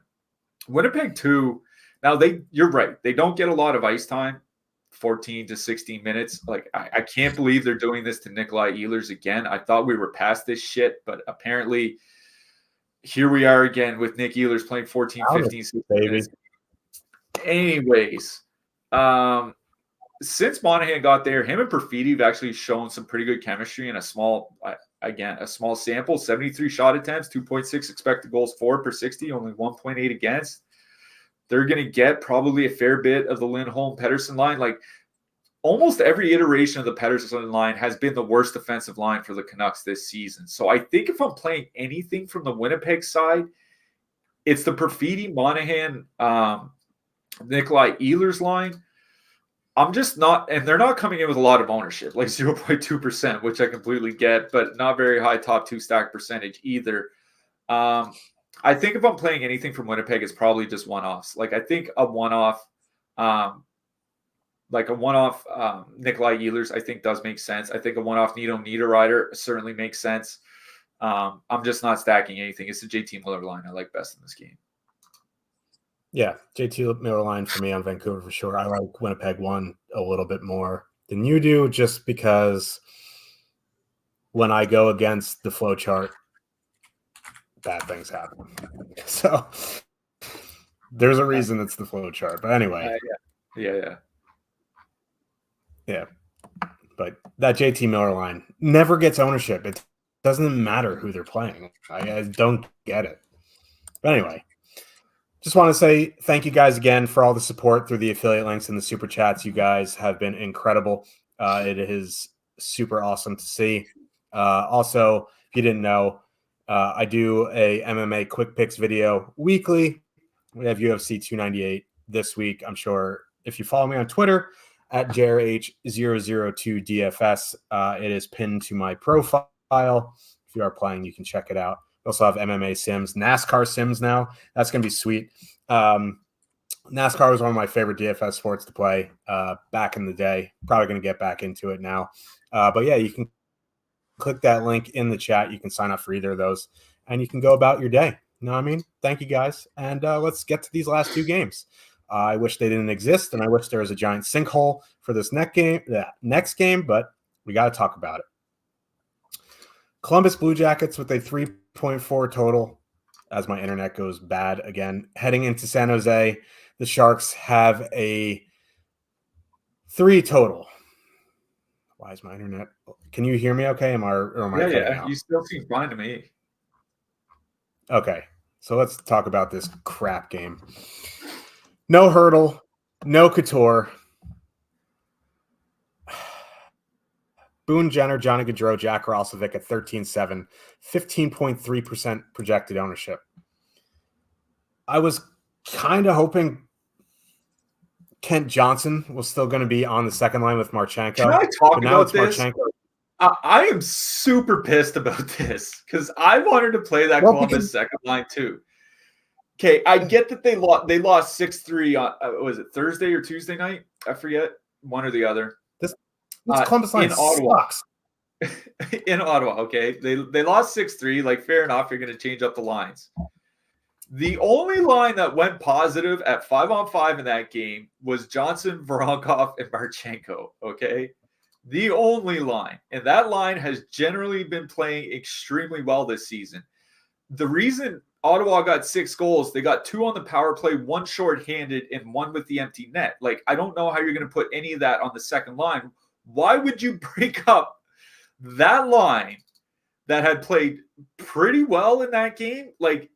Winnipeg 2, now you're right. They don't get a lot of ice time. 14 to 16 minutes. Like, I can't believe they're doing this to Nikolai Ehlers again. I thought we were past this shit, but apparently here we are again with Nick Ehlers playing 14, 15, 16 minutes. Anyways, since Monahan got there, him and Perfidi have actually shown some pretty good chemistry in a small sample. 73 shot attempts, 2.6 expected goals for per 60, only 1.8 against. They're going to get probably a fair bit of the Lindholm-Pettersson line. Like, almost every iteration of the Pettersson line has been the worst defensive line for the Canucks this season. So I think if I'm playing anything from the Winnipeg side, it's the Perfidi, Monahan, Nikolai Ehlers line. I'm just not, and they're not coming in with a lot of ownership, like 0.2%, which I completely get, but not very high top 2 stack percentage either. I think if I'm playing anything from Winnipeg, it's probably just one-offs. Like, I think a one-off, Nikolai Ehlers, I think does make sense. I think a one-off Nito Niederreiter certainly makes sense. I'm just not stacking anything. It's the JT Miller line I like best in this game. Yeah, JT Miller line for me on Vancouver for sure. I like Winnipeg 1 a little bit more than you do, just because when I go against the flow chart, bad things happen. So there's a reason it's the flow chart. But anyway. Yeah. But that JT Miller line never gets ownership. It doesn't matter who they're playing. I don't get it. But anyway, just want to say thank you guys again for all the support through the affiliate links and the super chats. You guys have been incredible. It is super awesome to see. Also, if you didn't know, I do a MMA quick picks video weekly. We have UFC 298 this week. I'm sure if you follow me on Twitter at JRH002DFS, it is pinned to my profile. If you are playing, you can check it out. We also have MMA sims, NASCAR sims now. That's going to be sweet. NASCAR was one of my favorite DFS sports to play back in the day. Probably going to get back into it now. But yeah, you can click that link in the chat. You can sign up for either of those, and you can go about your day. You know what I mean? Thank you, guys. And let's get to these last 2 games. I wish they didn't exist, and I wish there was a giant sinkhole for this next game, but we got to talk about it. Columbus Blue Jackets with a 3.4 total, as my internet goes bad again. Heading into San Jose, the Sharks have a 3 total. Why is my internet? Can you hear me okay? Am I cutting out? You still seem fine to me. Okay, so let's talk about this crap game. No Hurdle, no Couture. Boone Jenner, Johnny Gaudreau, Jack Roslovic at 13-7, 15.3% projected ownership. I was kind of hoping Kent Johnson was still going to be on the second line with Marchenko. Can I talk about this? I am super pissed about this because I wanted to play that Columbus second line too. Okay, I get that they lost 6-3 on was it Thursday or Tuesday night? I forget, one or the other. This Columbus line in Ottawa. sucks. In Ottawa, okay, they lost 6-3. Like, fair enough, you're going to change up the lines. The only line that went positive at 5-on-5 in that game was Johnson, Voronkov, and Marchenko. Okay, the only line, and that line has generally been playing extremely well this season. The reason Ottawa got 6 goals, they got 2 on the power play, 1 shorthanded, and 1 with the empty net. Like, I don't know how you're going to put any of that on the second line. Why would you break up that line that had played pretty well in that game? Like,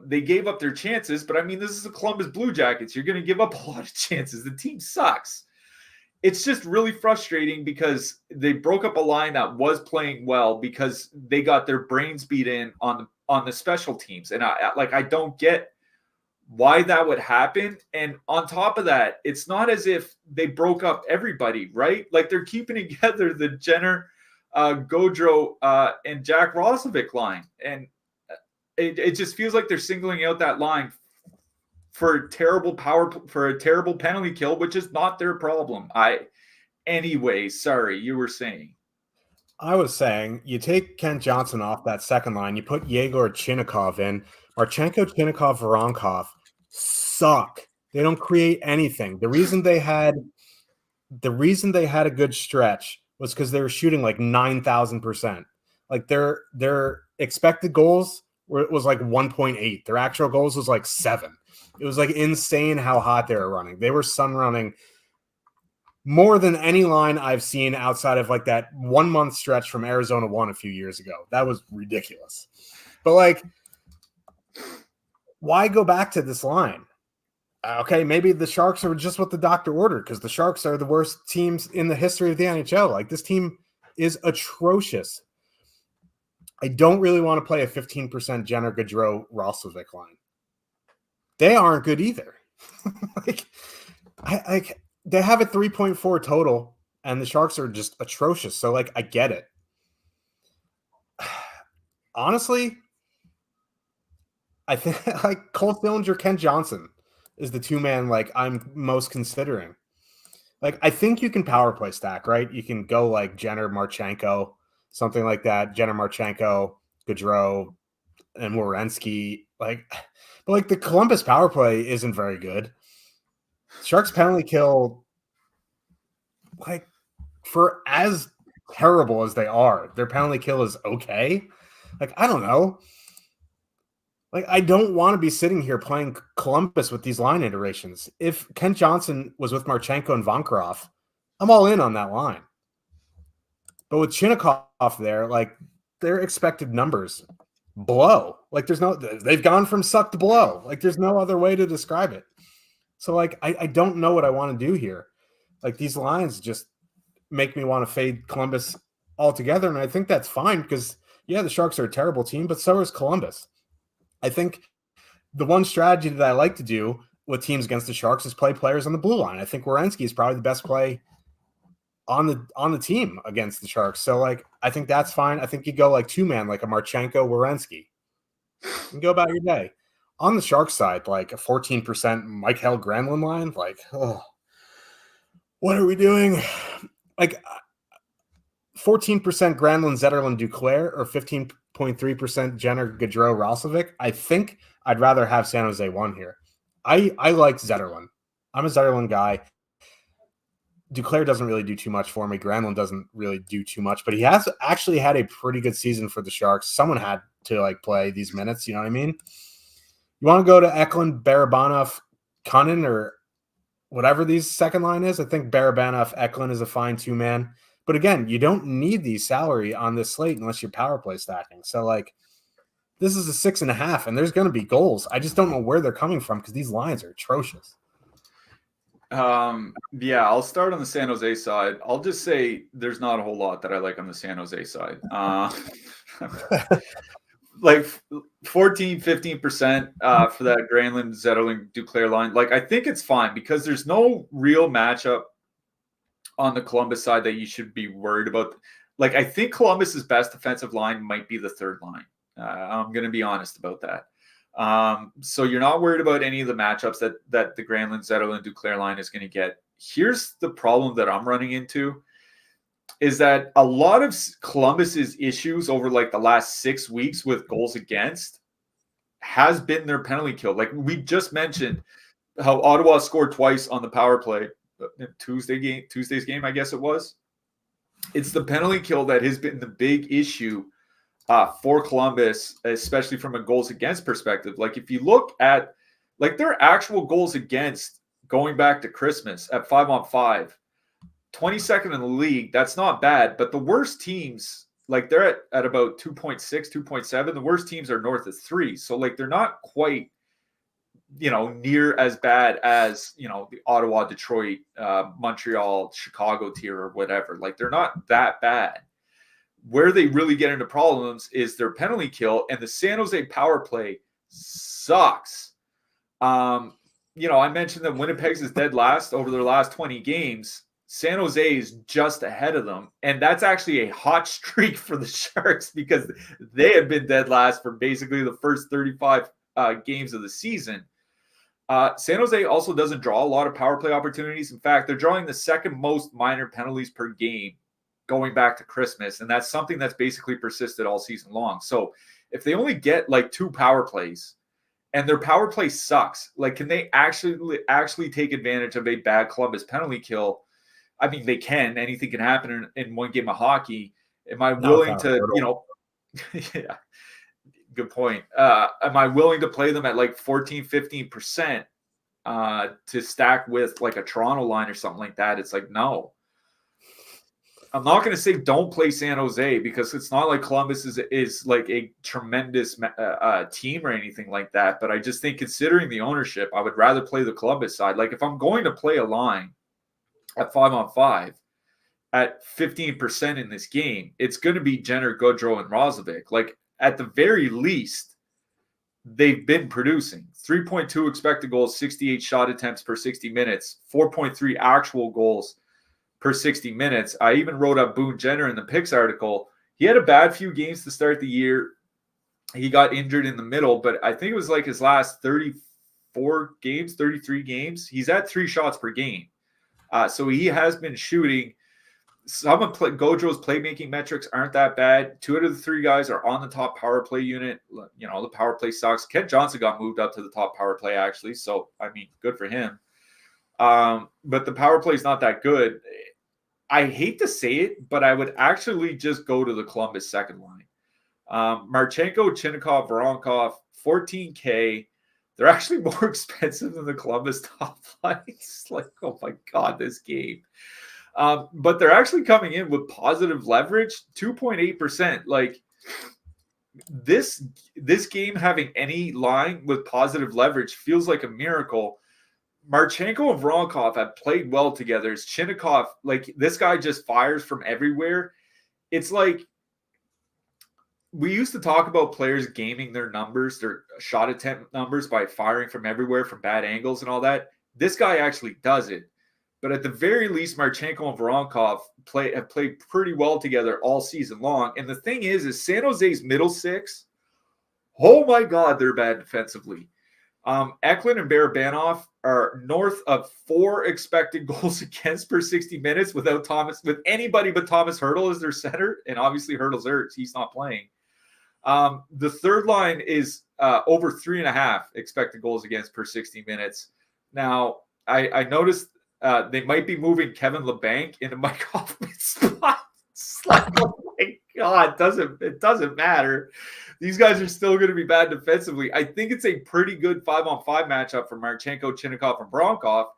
they gave up their chances, but I mean, this is the Columbus Blue Jackets. You're going to give up a lot of chances. The team sucks. It's just really frustrating because they broke up a line that was playing well because they got their brains beat in on the special teams. And I don't get why that would happen. And on top of that, it's not as if they broke up everybody, right? Like, they're keeping together the Jenner, Gaudreau, and Jack Roslovic line. And it just feels like they're singling out that line for a terrible penalty kill, which is not their problem. Anyway, sorry, you were saying. I was saying you take Kent Johnson off that second line, you put Yegor Chinnikov in. Marchenko, Chinnikov, Voronkov suck. They don't create anything. The reason they had a good stretch was because they were shooting like 9,000%. Like, their expected goals was like 1.8. Their actual goals was like 7. It was like insane how hot they were running. They were sun running more than any line I've seen outside of like that 1 month stretch from Arizona 1 a few years ago. That was ridiculous. But like, why go back to this line? Okay, maybe the Sharks are just what the doctor ordered because the Sharks are the worst teams in the history of the NHL. Like, this team is atrocious. I don't really want to play a 15% Jenner, Gaudreau, Roslovic line. They aren't good either. They have a 3.4 total, and the Sharks are just atrocious. So, like, I get it. Honestly, I think like Cole Sillinger, Kent Johnson is the 2-man like I'm most considering. Like, I think you can power play stack, right? You can go like Jenner, Marchenko, something like that. Jenner, Marchenko, Gaudreau, and Werenski. But like, the Columbus power play isn't very good. Sharks penalty kill, like, for as terrible as they are, their penalty kill is okay. Like, I don't know. Like, I don't want to be sitting here playing Columbus with these line iterations. If Kent Johnson was with Marchenko and Vankarov, I'm all in on that line. But with Chinnikov there, like, their expected numbers blow. Like, they've gone from suck to blow. Like, there's no other way to describe it. So, like, I don't know what I want to do here. Like, these lines just make me want to fade Columbus altogether. And I think that's fine because, yeah, the Sharks are a terrible team, but so is Columbus. I think the one strategy that I like to do with teams against the Sharks is play players on the blue line. I think Werenski is probably the best play on the team against the Sharks. So, like, I think that's fine. I think you go like 2-man, like a Marchenko, Werenski, and go about your day. On the Sharks side, like a 14% Mikael Granlund line, like, oh, what are we doing? Like, 14% Granlund, Zetterlund, Duclair, or 15.3% Jenner, Gaudreau, Roslovic. I think I'd rather have San Jose 1 here. I like Zetterlund. I'm a Zetterlund guy. Duclair doesn't really do too much for me. Granlund doesn't really do too much, but he has actually had a pretty good season for the Sharks. Someone had to like play these minutes, you know what I mean? You want to go to Eklund, Barabanov, Cunnin, or whatever these second line is? I think Barabanov, Eklund is a fine 2-man. But again, you don't need the salary on this slate unless you're power play stacking. So, like, this is a 6.5, and there's going to be goals. I just don't know where they're coming from because these lines are atrocious. Yeah, I'll start on the San Jose side. I'll just say there's not a whole lot that I like on the San Jose side. Like 14, 15% for that Granlund, Zetterlund, Duclair line. Like, I think it's fine because there's no real matchup on the Columbus side that you should be worried about. Like, I think Columbus's best defensive line might be the third line. I'm going to be honest about that. So you're not worried about any of the matchups that the Granlund, Zetterlund, Duclair line is going to get. Here's the problem that I'm running into is that a lot of Columbus's issues over like the last 6 weeks with goals against has been their penalty kill. Like we just mentioned how Ottawa scored twice on the power play in Tuesday's game, I guess it was. It's the penalty kill that has been the big issue for Columbus, especially from a goals against perspective. Like if you look at like their actual goals against going back to Christmas at 5-on-5, 22nd in the league, that's not bad. But the worst teams, like they're at about 2.6, 2.7. The worst teams are north of 3. So like they're not quite, near as bad as, the Ottawa, Detroit, Montreal, Chicago tier or whatever. Like they're not that bad. Where they really get into problems is their penalty kill, and the San Jose power play sucks. I mentioned that Winnipeg's is dead last over their last 20 games. San Jose is just ahead of them, and that's actually a hot streak for the Sharks because they have been dead last for basically the first 35 games of the season. San Jose also doesn't draw a lot of power play opportunities. In fact, they're drawing the second most minor penalties per game going back to Christmas, and that's something that's basically persisted all season long. So if they only get like 2 power plays and their power play sucks, like can they actually take advantage of a bad Columbus penalty kill? I mean, they can. Anything can happen in one game of hockey. Am I willing to, yeah, good point. Am I willing to play them at like 14, 15% to stack with like a Toronto line or something like that? It's like, no. I'm not going to say don't play San Jose because it's not like Columbus is like a tremendous team or anything like that. But I just think considering the ownership, I would rather play the Columbus side. Like if I'm going to play a line at 5-on-5 at 15% in this game, it's going to be Jenner, Gaudreau, and Roslovic. Like at the very least, they've been producing 3.2 expected goals, 68 shot attempts per 60 minutes, 4.3 actual goals per 60 minutes. I even wrote up Boone Jenner in the picks article. He had a bad few games to start the year. He got injured in the middle, but I think it was like his last 34 games, 33 games. He's at 3 shots per game. So he has been shooting. Some of Gaudreau's playmaking metrics aren't that bad. 2 out of the 3 guys are on the top power play unit. The power play sucks. Kent Johnson got moved up to the top power play, actually. So, I mean, good for him. But the power play is not that good. I hate to say it, but I would actually just go to the Columbus second line. Marchenko, Chinnikov, Voronkov, $14K. They're actually more expensive than the Columbus top line. It's like, oh my God, this game. But they're actually coming in with positive leverage, 2.8%. Like this game having any line with positive leverage feels like a miracle. Marchenko and Voronkov have played well together. It's Chinnikov, like this guy just fires from everywhere. It's like we used to talk about players gaming their numbers, their shot attempt numbers by firing from everywhere, from bad angles and all that. This guy actually does it. But at the very least, Marchenko and Voronkov have played pretty well together all season long. And the thing is San Jose's middle 6, oh my God, they're bad defensively. Eklund and Barabanov are north of 4 expected goals against per 60 minutes with anybody but Thomas Hertl as their center. And obviously Hertl's hurt. He's not playing. The third line is over 3.5 expected goals against per 60 minutes. Now, I noticed they might be moving Kevin LeBanc into Mike Hoffman's spot. It's like, oh my God, it doesn't matter. These guys are still going to be bad defensively. I think it's a pretty good 5-on-5 matchup for Marchenko, Chinnikov, and Voronkov,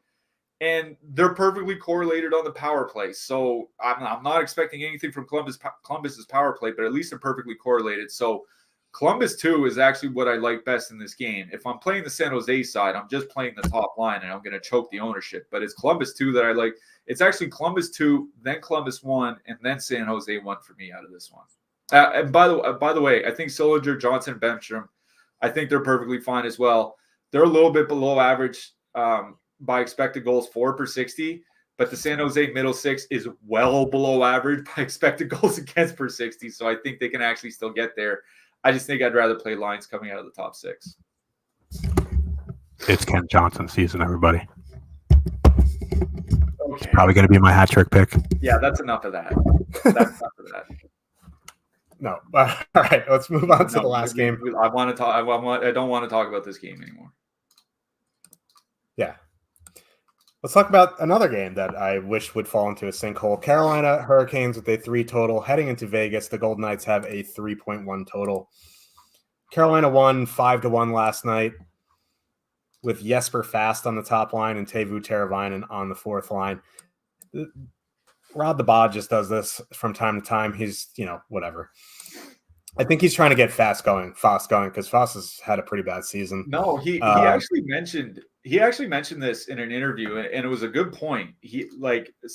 and they're perfectly correlated on the power play. So I'm not expecting anything from Columbus's power play, but at least they're perfectly correlated. So Columbus 2 is actually what I like best in this game. If I'm playing the San Jose side, I'm just playing the top line, and I'm going to choke the ownership. But it's Columbus 2 that I like. It's actually Columbus 2, then Columbus 1, and then San Jose 1 for me out of this one. And by the way, I think Sillinger, Johnson, Bemstrom, I think they're perfectly fine as well. They're a little bit below average by expected goals for per 60, but the San Jose middle six is well below average by expected goals against per 60. So I think they can actually still get there. I just think I'd rather play lines coming out of the top six. It's Kent Johnson season, everybody. Okay. It's probably going to be my hat trick pick. Yeah, that's enough of that. That's enough of that. No. All right, let's move on to the last game. I want to talk. I don't want to talk about this game anymore. Yeah. Let's talk about another game that I wish would fall into a sinkhole. Carolina Hurricanes with a 3 total heading into Vegas. The Golden Knights have a 3.1 total. Carolina won 5-1 last night with Jesper Fast on the top line and Teuvo Teravainen on the fourth line. Rod the Bod just does this from time to time. He's, whatever. I think he's trying to get Fast going because Fast has had a pretty bad season. No, he actually mentioned this in an interview, and it was a good point.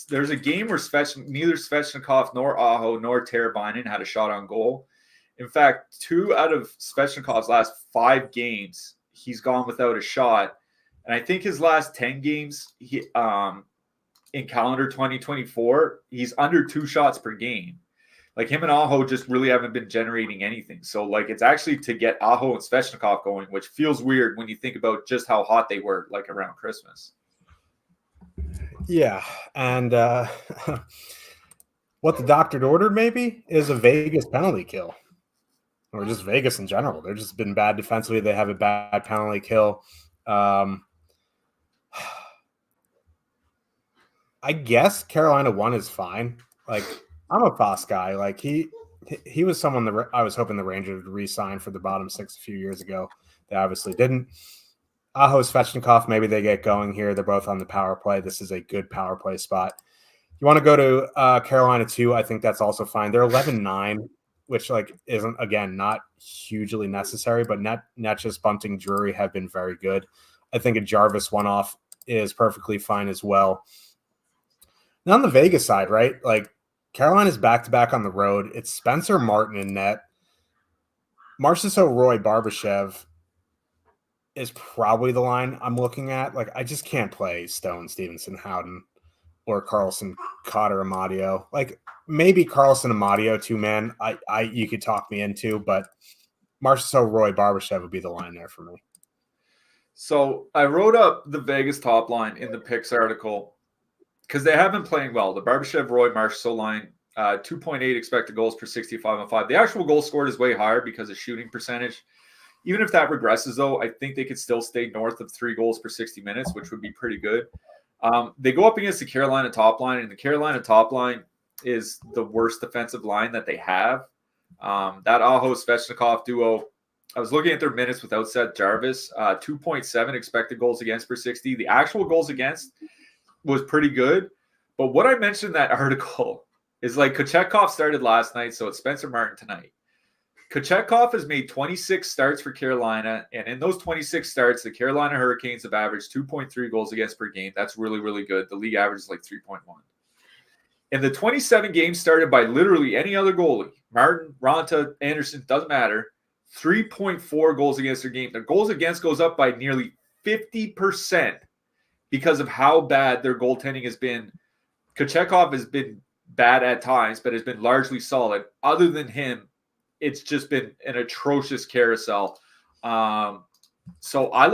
There's a game where neither Svechnikov nor Aho nor Teravainen had a shot on goal. In fact, 2 out of Svechnikov's last 5 games, he's gone without a shot, and I think his last 10 games, in calendar 2024, he's under 2 shots per game. Like, him and Aho just really haven't been generating anything. So, it's actually to get Aho and Svechnikov going, which feels weird when you think about just how hot they were, around Christmas. Yeah, and what the doctor ordered maybe is a Vegas penalty kill. Or just Vegas in general. They've just been bad defensively. They have a bad penalty kill. I guess Carolina 1 is fine. I'm a Foss guy. He was someone that I was hoping the Rangers would re-sign for the bottom 6 a few years ago. They obviously didn't. Aho, Svechnikov, maybe they get going here. They're both on the power play. This is a good power play spot. You want to go to Carolina 2, I think that's also fine. They're 11-9. Which isn't, again, not hugely necessary, but Netchus, Bunting, Drury have been very good. I think a Jarvis one-off is perfectly fine as well. Now on the Vegas side, right? Carolina's back-to-back on the road. It's Spencer Martin in net. Marchessault, Roy, Barbashev is probably the line I'm looking at. I just can't play Stone, Stevenson, Howden, or Carlson, Cotter, Amadio. Maybe Carlson, Amadio, 2-man. You could talk me into, but Marchessault, Roy, Barbashev would be the line there for me. So I wrote up the Vegas top line in the picks article because they have been playing well. The Barbashev, Roy, Marchessault line, 2.8 expected goals per 65 on 5. The actual goal scored is way higher because of shooting percentage. Even if that regresses, though, I think they could still stay north of 3 goals per 60 minutes, which would be pretty good. They go up against the Carolina top line, and the Carolina top line is the worst defensive line that they have. That Aho-Svechnikov duo, I was looking at their minutes without Seth Jarvis, 2.7 expected goals against per 60. The actual goals against was pretty good. But what I mentioned in that article is Kochetkov started last night, so it's Spencer Martin tonight. Kochetkov has made 26 starts for Carolina, and in those 26 starts, the Carolina Hurricanes have averaged 2.3 goals against per game. That's really, really good. The league average is 3.1. In the 27 games started by literally any other goalie, Martin, Ronta, Anderson, doesn't matter, 3.4 goals against their game. Their goals against goes up by nearly 50% because of how bad their goaltending has been. Kochetkov has been bad at times, but has been largely solid. Other than him, it's just been an atrocious carousel. So I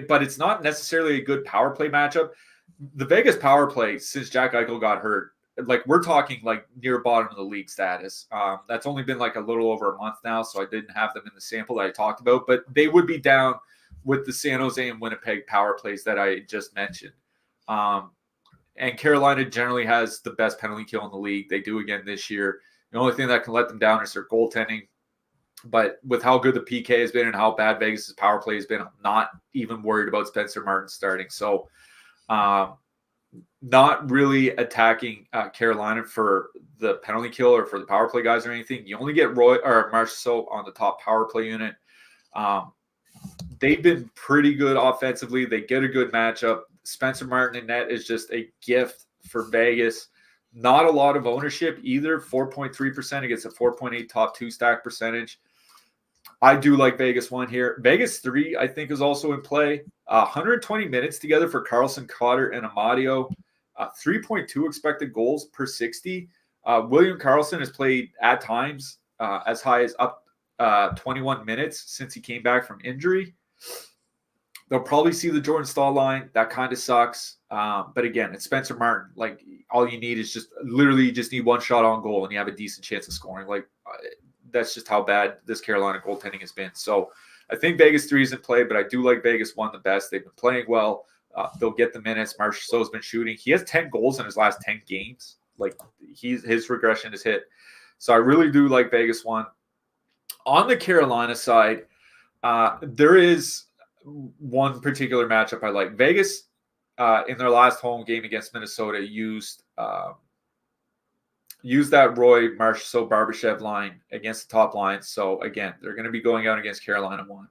but it's not necessarily a good power play matchup. The Vegas power play, since Jack Eichel got hurt, we're talking near bottom of the league status. That's only been a little over a month now, so I didn't have them in the sample that I talked about, but they would be down with the San Jose and Winnipeg power plays that I just mentioned. And Carolina generally has the best penalty kill in the league. They do again this year. The only thing that can let them down is their goaltending. But with how good the PK has been and how bad Vegas' power play has been, I'm not even worried about Spencer Martin starting. So not really attacking Carolina for the penalty kill or for the power play guys or anything. You only get Roy or Marchessault on the top power play unit. They've been pretty good offensively. They get a good matchup. Spencer Martin in net is just a gift for Vegas. Not a lot of ownership either, 4.3% against a 4.8 top 2 stack percentage. I do like Vegas 1 here. Vegas 3, I think, is also in play. 120 minutes together for Carlson, Cotter, and Amadio. 3.2 expected goals per 60. William Karlsson has played at times as high as up 21 minutes since he came back from injury. They'll probably see the Jordan Staal line. That kind of sucks. But again, it's Spencer Martin. Like, all you need is just need one shot on goal and you have a decent chance of scoring. Like, that's just how bad this Carolina goaltending has been. So I think Vegas 3 is in play, but I do like Vegas 1 the best. They've been playing well. They'll get the minutes. Marchessault's been shooting. He has 10 goals in his last 10 games. Like, his regression is hit. So I really do like Vegas 1. On the Carolina side, there is one particular matchup I like. Vegas, in their last home game against Minnesota, used that Roy Marchessault Barbashev line against the top line. So again, they're going to be going out against Carolina 1.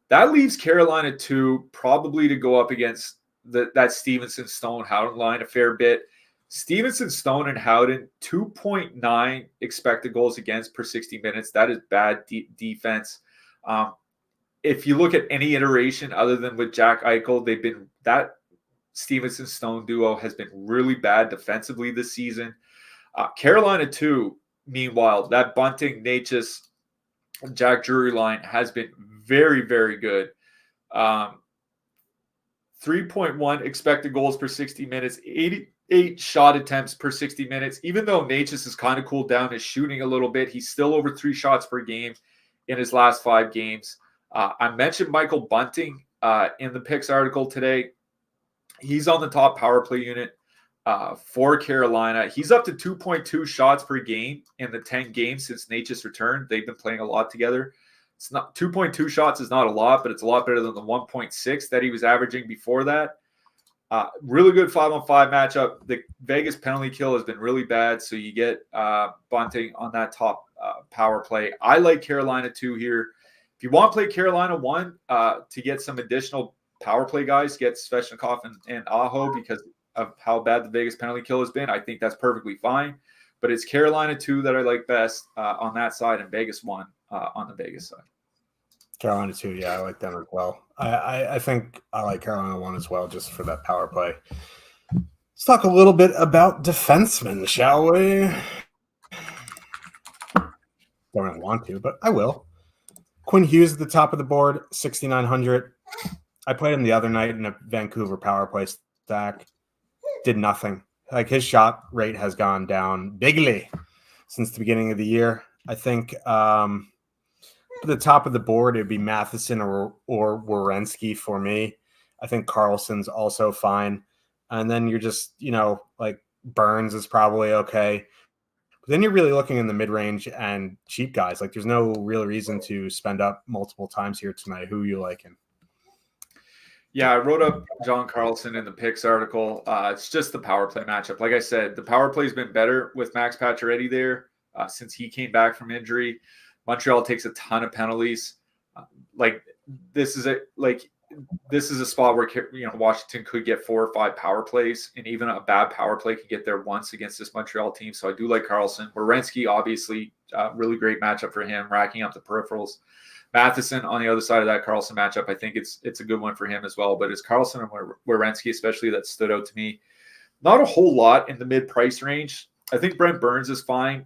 That leaves Carolina 2 probably to go up against that Stevenson, Stone, Howden line a fair bit. Stevenson, Stone, and Howden, 2.9 expected goals against per 60 minutes. That is bad defense. If you look at any iteration other than with Jack Eichel, that Stevenson Stone duo has been really bad defensively this season. Carolina 2, meanwhile, that Bunting, Natchez, Jack Drury line has been very, very good. 3.1 expected goals per 60 minutes, 88 shot attempts per 60 minutes. Even though Natchez has kind of cooled down his shooting a little bit, he's still over 3 shots per game in his last 5 games. I mentioned Michael Bunting in the picks article today. He's on the top power play unit for Carolina. He's up to 2.2 shots per game in the 10 games since Natchez returned. They've been playing a lot together. It's not 2.2 shots is not a lot, but it's a lot better than the 1.6 that he was averaging before that. Really good 5-on-5 matchup. The Vegas penalty kill has been really bad, so you get Bunting on that top power play. I like Carolina 2 here. If you want to play Carolina 1 to get some additional power play guys, get Svechnikov and Aho because of how bad the Vegas penalty kill has been, I think that's perfectly fine. But it's Carolina 2 that I like best on that side, and Vegas 1 on the Vegas side. Carolina 2, yeah, I like them as well. I think I like Carolina 1 as well, just for that power play. Let's talk a little bit about defensemen, shall we? Don't really want to, but I will. Quinn Hughes at the top of the board, 6,900. I played him the other night in a Vancouver power play stack. Did nothing. Like, his shot rate has gone down bigly since the beginning of the year. I think at the top of the board, it'd be Matheson or Werenski for me. I think Carlson's also fine. And then you're just, like, Burns is probably okay. But then you're really looking in the mid-range and cheap guys. Like, there's no real reason to spend up multiple times here tonight. Who are you liking? Yeah, I wrote up John Carlson in the picks article. It's just the power play matchup. Like I said, the power play's been better with Max Pacioretty there since he came back from injury. Montreal takes a ton of penalties. This is a spot where Washington could get 4 or 5 power plays, and even a bad power play could get there once against this Montreal team. So I do like Carlson. Werenski, obviously, really great matchup for him, racking up the peripherals. Matheson on the other side of that Carlson matchup, I think it's a good one for him as well. But it's Carlson and Werenski especially that stood out to me. Not a whole lot in the mid-price range. I think Brent Burns is fine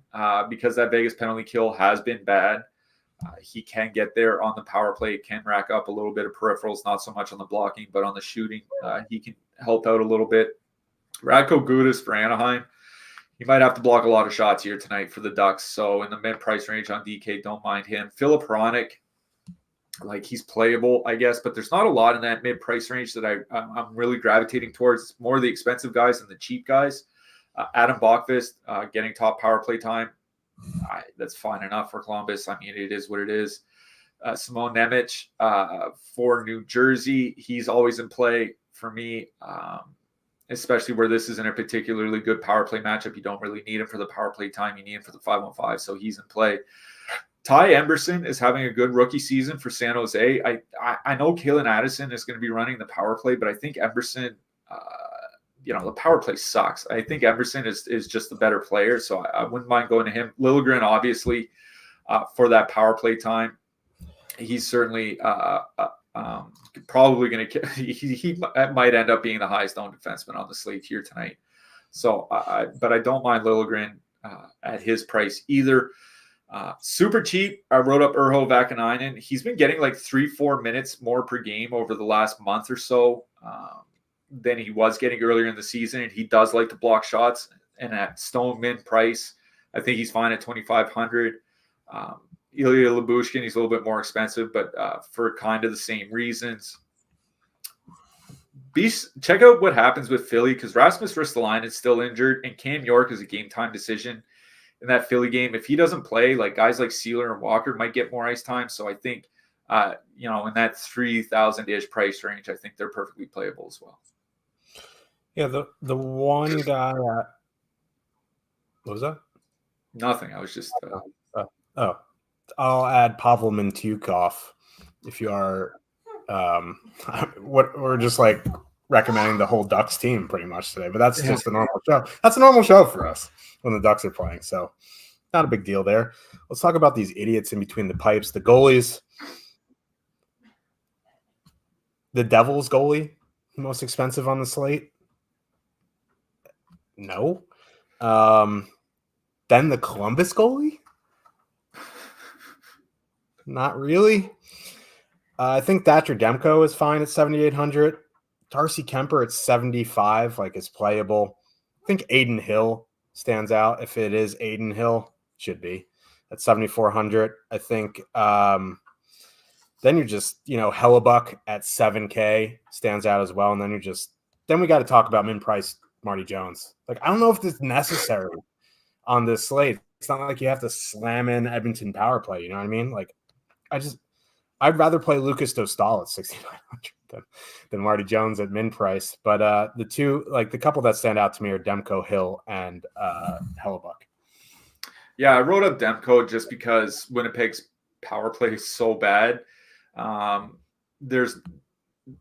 because that Vegas penalty kill has been bad. He can get there on the power play, can rack up a little bit of peripherals, not so much on the blocking, but on the shooting, he can help out a little bit. Radko Gudas for Anaheim. He might have to block a lot of shots here tonight for the Ducks. So in the mid-price range on DK, don't mind him. Filip Hronek, he's playable, I guess, but there's not a lot in that mid-price range that I'm really gravitating towards. It's more the expensive guys than the cheap guys. Adam Bokvist getting top power play time. That's fine enough for Columbus. I mean, it is what it is. Simon Nemec for New Jersey. He's always in play for me, especially where this isn't a particularly good power play matchup. You don't really need him for the power play time. You need him for the 5-on-5, so he's in play. Ty Emberson is having a good rookie season for San Jose. I know Kalen Addison is going to be running the power play, but I think Emberson, the power play sucks. I think Emberson is just the better player, so I wouldn't mind going to him. Liljegren, obviously, for that power play time. He's certainly probably going to – he might end up being the highest owned defenseman on the slate here tonight. So, but I don't mind Liljegren at his price either. Super cheap. I wrote up Urho Vakanainen. He's been getting like 3-4 minutes more per game over the last month or so than he was getting earlier in the season. And he does like to block shots. And at Stone Min price, I think he's fine at 2,500. Ilya Lyubushkin, he's a little bit more expensive, but for kind of the same reasons. Check out what happens with Philly, because Rasmus Ristolainen is still injured, and Cam York is a game-time decision in that Philly game. If he doesn't play, like guys like Sealer and Walker might get more ice time. So I think, in that 3,000-ish price range, I think they're perfectly playable as well. Yeah, the one guy what was that? Nothing. I was just I'll add Pavel Mintyukov if you are what we're just like recommending the whole Ducks team pretty much today, but that's just a normal show. That's a normal show for us when the Ducks are playing, so not a big deal there. Let's talk about these idiots in between the pipes, the goalies. The Devils goalie, most expensive on the slate? No. Then the Columbus goalie? Not really. I think Thatcher Demko is fine at 7,800. Darcy Kemper at 75, like is playable. I think Aiden Hill stands out. If it is Aiden Hill, should be at 7,400. I think then you're just, Hellebuck at 7K stands out as well. And then we got to talk about min price Marty Jones. Like, I don't know if this is necessary on this slate. It's not like you have to slam in Edmonton power play. You know what I mean? Like, I'd rather play Lucas Dostal at 6,900 than Marty Jones at min price. But the couple that stand out to me are Demko, Hill, and Hellebuck. Yeah, I wrote up Demko just because Winnipeg's power play is so bad. There's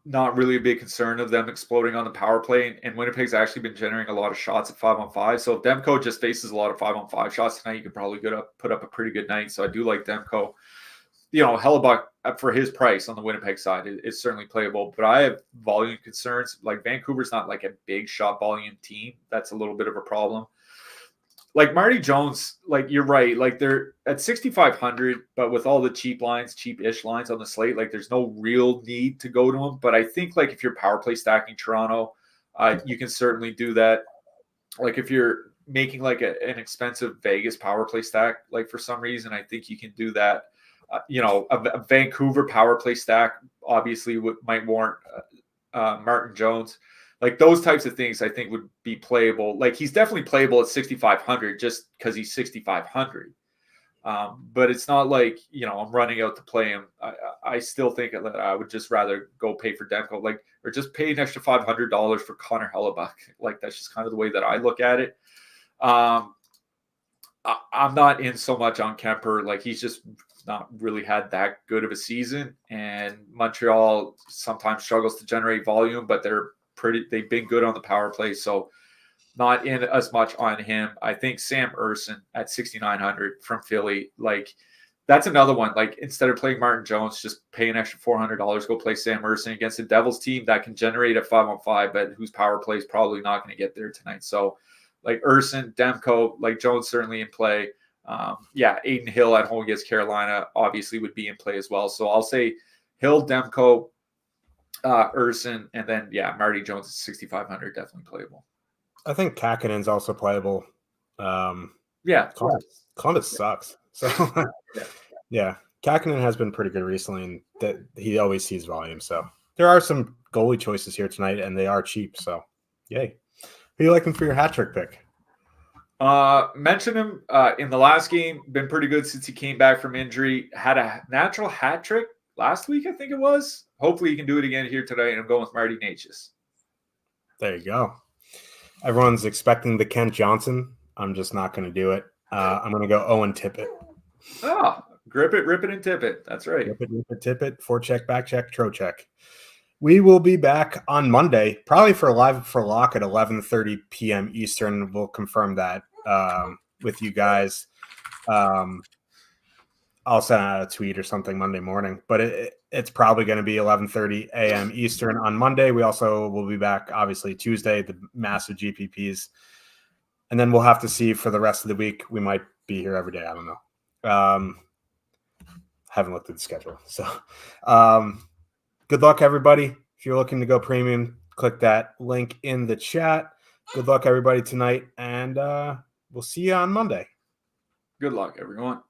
not really a big concern of them exploding on the power play, and Winnipeg's actually been generating a lot of shots at 5-on-5. So if Demko just faces a lot of 5-on-5 shots tonight, you could probably put up a pretty good night. So I do like Demko. Hellebuck for his price on the Winnipeg side is certainly playable, but I have volume concerns. Like Vancouver's not like a big shot volume team. That's a little bit of a problem. Like Marty Jones, like you're right. Like they're at 6,500, but with all the cheap-ish lines on the slate, like there's no real need to go to him. But I think like if you're power play stacking Toronto, you can certainly do that. Like if you're making like an expensive Vegas power play stack, like for some reason, I think you can do that. A Vancouver power play stack obviously might warrant Martin Jones. Like those types of things I think would be playable. Like he's definitely playable at 6,500 just because he's 6,500. But it's not like, I'm running out to play him. I still think that I would just rather go pay for Demko, or just pay an extra $500 for Connor Hellebuck. Like that's just kind of the way that I look at it. I'm not in so much on Kemper. Like he's just not really had that good of a season, and Montreal sometimes struggles to generate volume, but they've been good on the power play. So not in as much on him. I think Sam Urson at 6,900 from Philly, like that's another one. Like instead of playing Martin Jones, just pay an extra $400, go play Sam Urson against the Devils team that can generate a 5-on-5, but whose power play is probably not going to get there tonight. So like Urson, Demko, like Jones certainly in play. Aiden Hill at home against Carolina obviously would be in play as well. So I'll say Hill, Demko, Urson, and then Marty Jones at 6,500 definitely playable. I think Kakinen's also playable. Columbus sucks. So Kakinen has been pretty good recently, and that he always sees volume. So there are some goalie choices here tonight, and they are cheap. So yay! Who are you liking for your hat trick pick? Mentioned him in the last game. Been pretty good since he came back from injury. Had a natural hat trick last week, I think it was. Hopefully he can do it again here today, and I'm going with Marty Necas. There you go. Everyone's expecting the Kent Johnson. I'm just not going to do it. I'm going to go Owen Tippett. Oh, grip it, rip it, and tip it. That's right. Rip it, tip it, forecheck, backcheck, trocheck. We will be back on Monday, probably for live for lock at 11:30 p.m. Eastern. We'll confirm that with you guys. I'll send out a tweet or something Monday morning, but it's probably going to be 11:30 a.m. Eastern on Monday. We also will be back, obviously, Tuesday, the massive GPPs And then we'll have to see for the rest of the week. We might be here every day. I don't know. Haven't looked at the schedule. So good luck, everybody. If you're looking to go premium, click that link in the chat. Good luck, everybody, tonight. And we'll see you on Monday. Good luck, everyone.